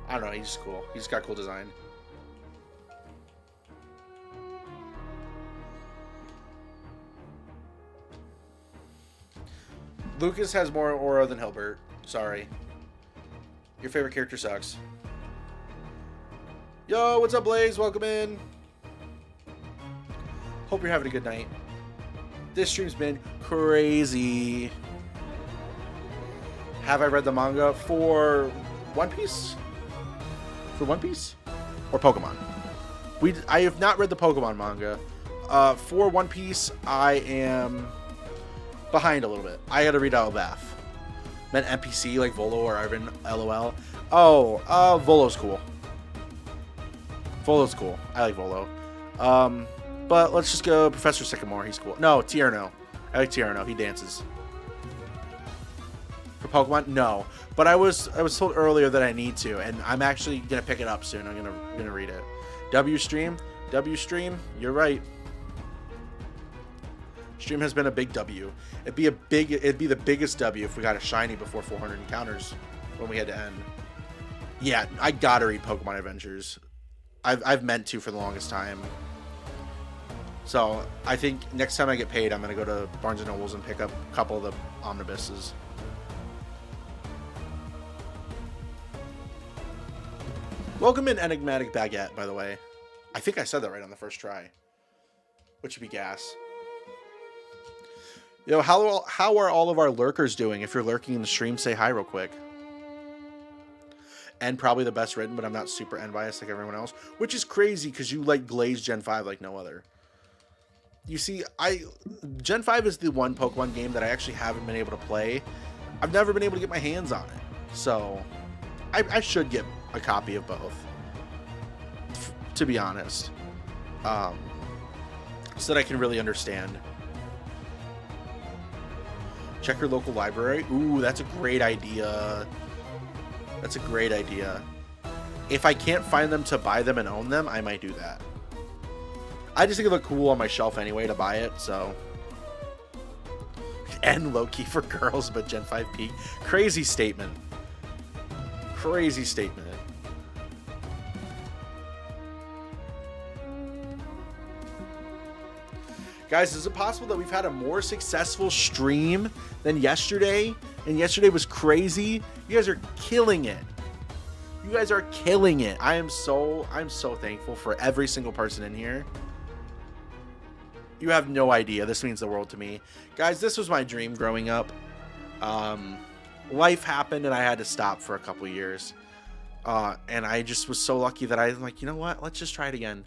I don't know. He's just cool. He's got cool design. Lucas has more aura than Hilbert. Sorry. Your favorite character sucks. Yo, what's up, Blaze? Welcome in. Hope you're having a good night. This stream's been crazy. Have I read the manga for One Piece? For One Piece? Or Pokemon? I have not read the Pokemon manga. For One Piece, I am behind a little bit. I gotta read Elbaf. Meant NPC like Volo or Arvin, LOL. Oh, Volo's cool. Volo's cool. I like Volo. But let's just go Professor Sycamore. He's cool. No, Tierno. I like Tierno. He dances. For Pokemon? No. But I was told earlier that I need to, and I'm actually gonna pick it up soon. I'm gonna read it. W stream. You're right. Stream has been a big W. It'd be the biggest W if we got a shiny before 400 encounters when we had to end. Yeah, I gotta read Pokemon Adventures. I've meant to for the longest time. So I think next time I get paid, I'm gonna go to Barnes and Nobles and pick up a couple of the omnibuses. Welcome in Enigmatic Baguette, by the way. I think I said that right on the first try, which would be gas. Yo, how are all of our lurkers doing? If you're lurking in the stream, say hi real quick. And probably the best written, but I'm not super N-biased like everyone else, which is crazy because you like Glaze Gen 5 like no other. You see, Gen 5 is the one Pokemon game that I actually haven't been able to play. I've never been able to get my hands on it. So I should get a copy of both, to be honest, so that I can really understand. Check your local library. Ooh, that's a great idea. That's a great idea. If I can't find them to buy them and own them, I might do that. I just think it look cool on my shelf anyway to buy it, so. And low-key for girls, but Gen 5 peak. Crazy statement. Crazy statement. Guys, is it possible that we've had a more successful stream than yesterday? And yesterday was crazy. You guys are killing it. You guys are killing it. I'm so thankful for every single person in here. You have no idea. This means the world to me. Guys, this was my dream growing up. Life happened and I had to stop for a couple years. And I just was so lucky that I was like, you know what? Let's just try it again.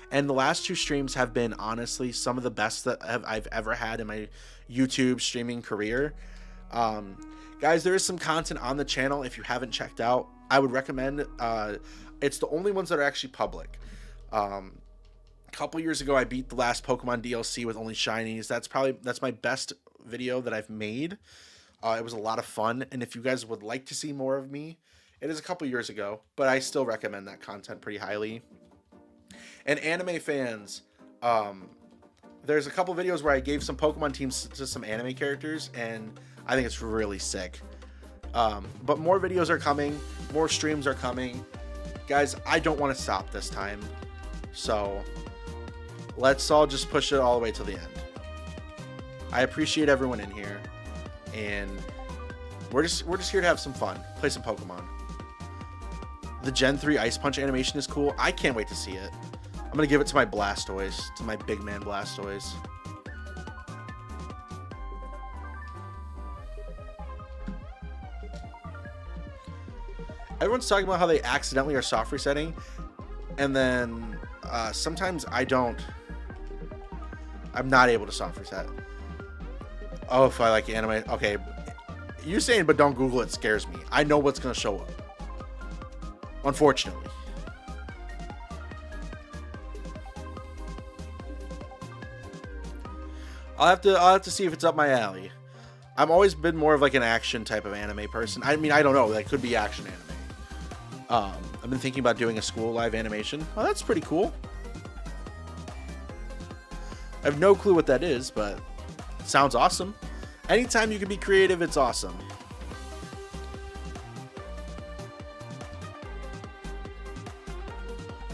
And the last two streams have been honestly some of the best that I've ever had in my YouTube streaming career. Guys, there is some content on the channel if you haven't checked out. I would recommend. It's the only ones that are actually public. A couple years ago, I beat the last Pokemon DLC with only shinies. That's my best video that I've made. It was a lot of fun, and if you guys would like to see more of me, it is a couple years ago, but I still recommend that content pretty highly. And anime fans, there's a couple videos where I gave some Pokemon teams to some anime characters, and I think it's really sick. But more videos are coming, more streams are coming. Guys, I don't want to stop this time, so let's all just push it all the way to the end. I appreciate everyone in here, and we're just here to have some fun, play some Pokemon. The Gen 3 Ice Punch animation is cool. I can't wait to see it. I'm going to give it to my Blastoise, to my big man Blastoise. Everyone's talking about how they accidentally are soft resetting, and then sometimes I'm not able to soft reset. Oh, if I like anime. Okay. You saying but don't Google it scares me. I know what's going to show up. Unfortunately. I'll have to see if it's up my alley. I've always been more of like an action type of anime person. I mean, I don't know. That could be action anime. I've been thinking about doing a school live animation. Oh, that's pretty cool. I have no clue what that is, but it sounds awesome. Anytime you can be creative, it's awesome.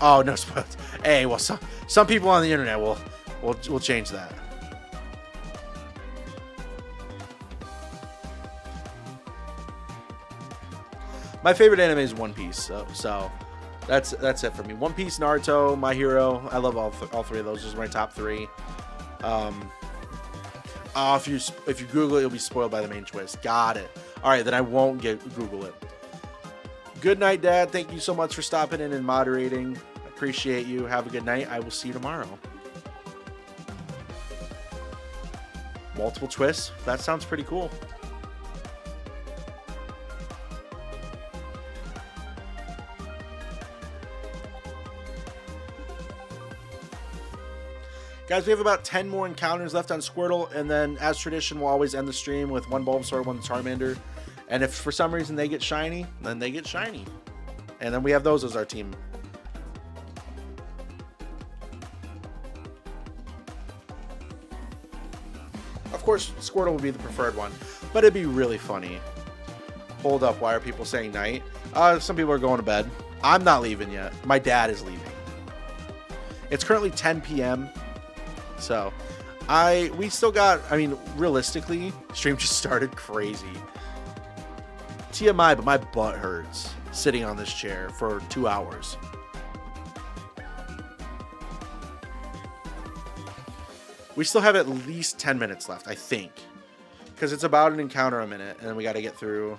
Oh, no spoilers. Hey, well, some people on the internet will change that. My favorite anime is One Piece, so that's it for me. One Piece, Naruto, My Hero. I love all three of those. Those are my top three. If you Google it, you'll be spoiled by the main twist. Got it. All right, then I won't Google it. Good night, Dad. Thank you so much for stopping in and moderating. Appreciate you. Have a good night. I will see you tomorrow. Multiple twists. That sounds pretty cool. Guys, we have about 10 more encounters left on Squirtle, and then, as tradition, we'll always end the stream with one Bulbasaur, one Charmander. And if for some reason they get shiny, then they get shiny. And then we have those as our team. Of course, Squirtle would be the preferred one, but it'd be really funny. Hold up, why are people saying night? Some people are going to bed. I'm not leaving yet. My dad is leaving. It's currently 10 p.m. So, we still got, I mean, realistically, stream just started crazy. TMI, but my butt hurts sitting on this chair for 2 hours. We still have at least 10 minutes left, I think. Because it's about an encounter a minute, and then we got to get through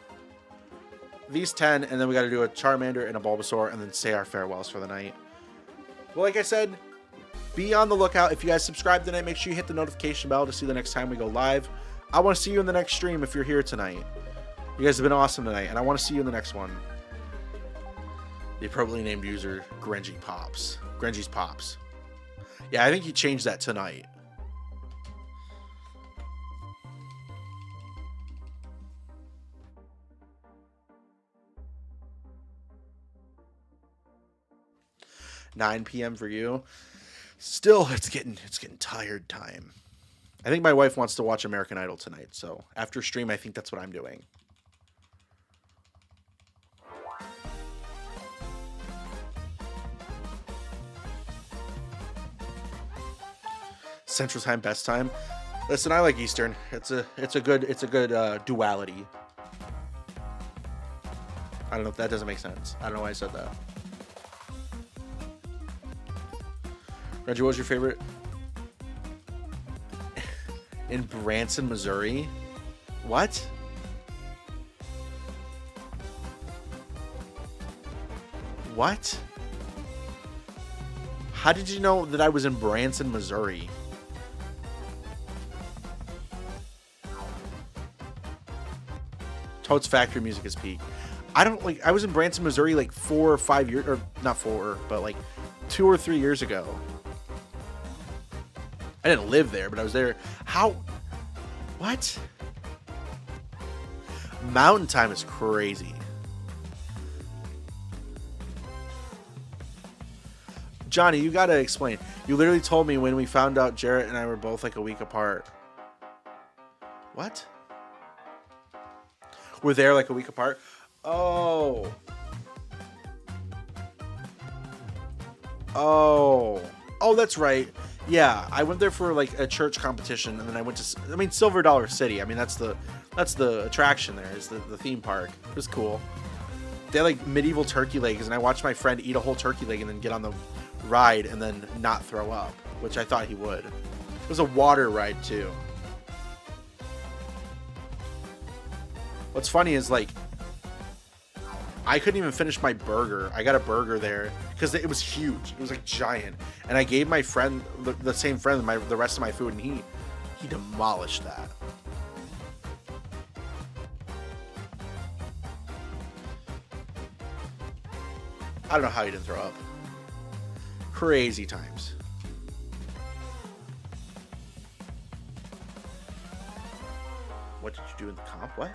these 10, and then we got to do a Charmander and a Bulbasaur, and then say our farewells for the night. Well, like I said, be on the lookout. If you guys subscribe tonight, make sure you hit the notification bell to see the next time we go live. I want to see you in the next stream if you're here tonight. You guys have been awesome tonight, and I want to see you in the next one. The appropriately named user, Grengy Pops. Grengy's Pops. Yeah, I think he changed that tonight. $9 p.m. for you. Still, it's getting tired time. I think my wife wants to watch American Idol tonight, so after stream, I think that's what I'm doing. Central Time, best time. Listen, I like Eastern. It's a good duality. I don't know if that doesn't make sense. I don't know why I said that. Reggie, what was your favorite? In Branson, Missouri? What? What? How did you know that I was in Branson, Missouri? Toad's Factory music is peak. I was in Branson, Missouri like 4 or 5 years, or not 4, but like 2 or 3 years ago. I didn't live there, but I was there. How? What? Mountain Time is crazy. Johnny, you gotta explain. You literally told me when we found out Jarrett and I were both like a week apart. What? We're there like a week apart? Oh. Oh. Oh, that's right. Yeah, I went there for like a church competition, and then I went to, Silver Dollar City. I mean, that's the attraction there, is the theme park. It was cool. They had like medieval turkey legs, and I watched my friend eat a whole turkey leg and then get on the ride and then not throw up, which I thought he would. It was a water ride too. What's funny is like, I couldn't even finish my burger. I got a burger there because it was huge. It was like giant. And I gave my friend, the same friend, the rest of my food, and he demolished that. I don't know how he didn't throw up. Crazy times. What did you do in the comp? What?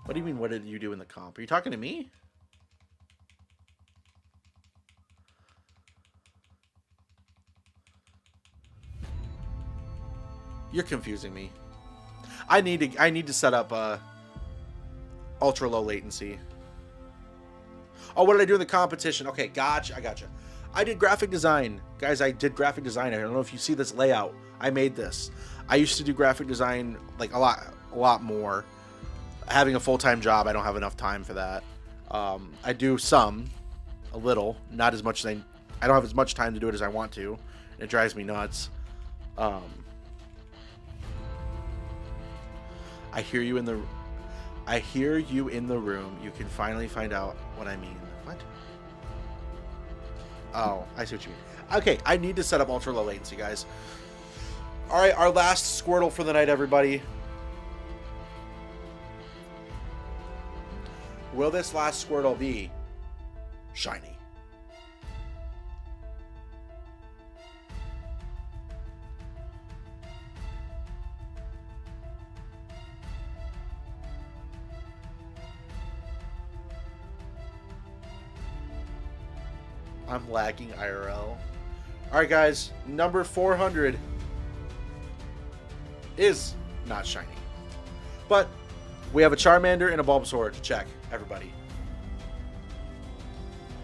What do you mean, what did you do in the comp? Are you talking to me? You're confusing me. I need to set up ultra low latency. Oh, what did I do in the competition? Okay, gotcha. I gotcha. I did graphic design. Guys, I did graphic design. I don't know if you see this layout. I made this. I used to do graphic design like a lot more. Having a full-time job, I don't have enough time for that. I do a little, not as much as I don't have as much time to do it as I want to. It drives me nuts. I hear you in the room. You can finally find out what I mean. What? Oh, I see what you mean. Okay, I need to set up ultra low latency, guys. All right, our last Squirtle for the night, everybody. Will this last Squirtle be shiny? I'm lagging IRL. Alright, guys. Number 400 is not shiny. But we have a Charmander and a Bulbasaur to check, everybody.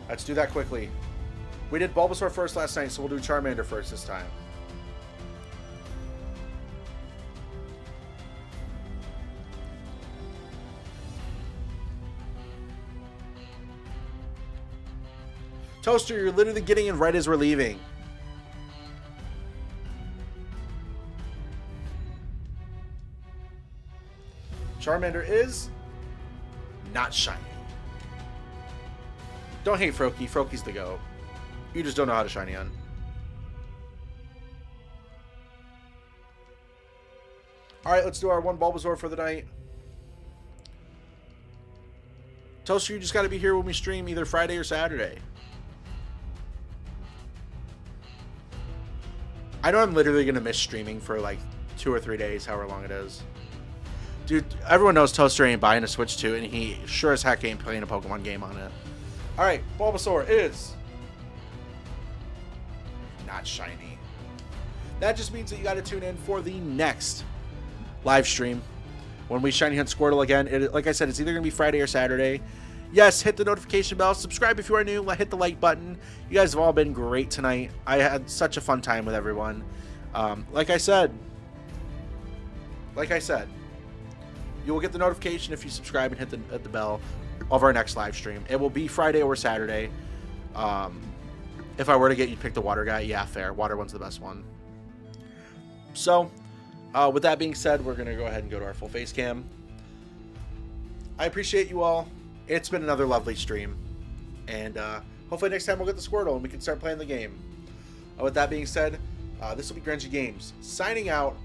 Let's do that quickly. We did Bulbasaur first last night, so we'll do Charmander first this time. Toaster, you're literally getting in right as we're leaving. Charmander is not shiny. Don't hate Froakie. Froakie's the go. You just don't know how to shiny on. Alright, let's do our one Bulbasaur for the night. Toaster, you just got to be here when we stream either Friday or Saturday. I know I'm literally going to miss streaming for like 2 or 3 days, however long it is. Dude, everyone knows Toaster ain't buying a Switch 2, and he sure as heck ain't playing a Pokemon game on it. Alright, Bulbasaur is not shiny. That just means that you got to tune in for the next live stream when we shiny hunt Squirtle again. Like I said, it's either going to be Friday or Saturday. Yes, hit the notification bell, subscribe if you are new, hit the like button. You guys have all been great tonight. I had such a fun time with everyone. Like I said, you will get the notification if you subscribe and hit the bell of our next live stream. It will be Friday or Saturday. If I were to get you to pick the water guy, yeah, fair. Water one's the best one. So, with that being said, we're going to go ahead and go to our full face cam. I appreciate you all. It's been another lovely stream. And hopefully next time we'll get the Squirtle and we can start playing the game. With that being said, this will be Grungy Games signing out.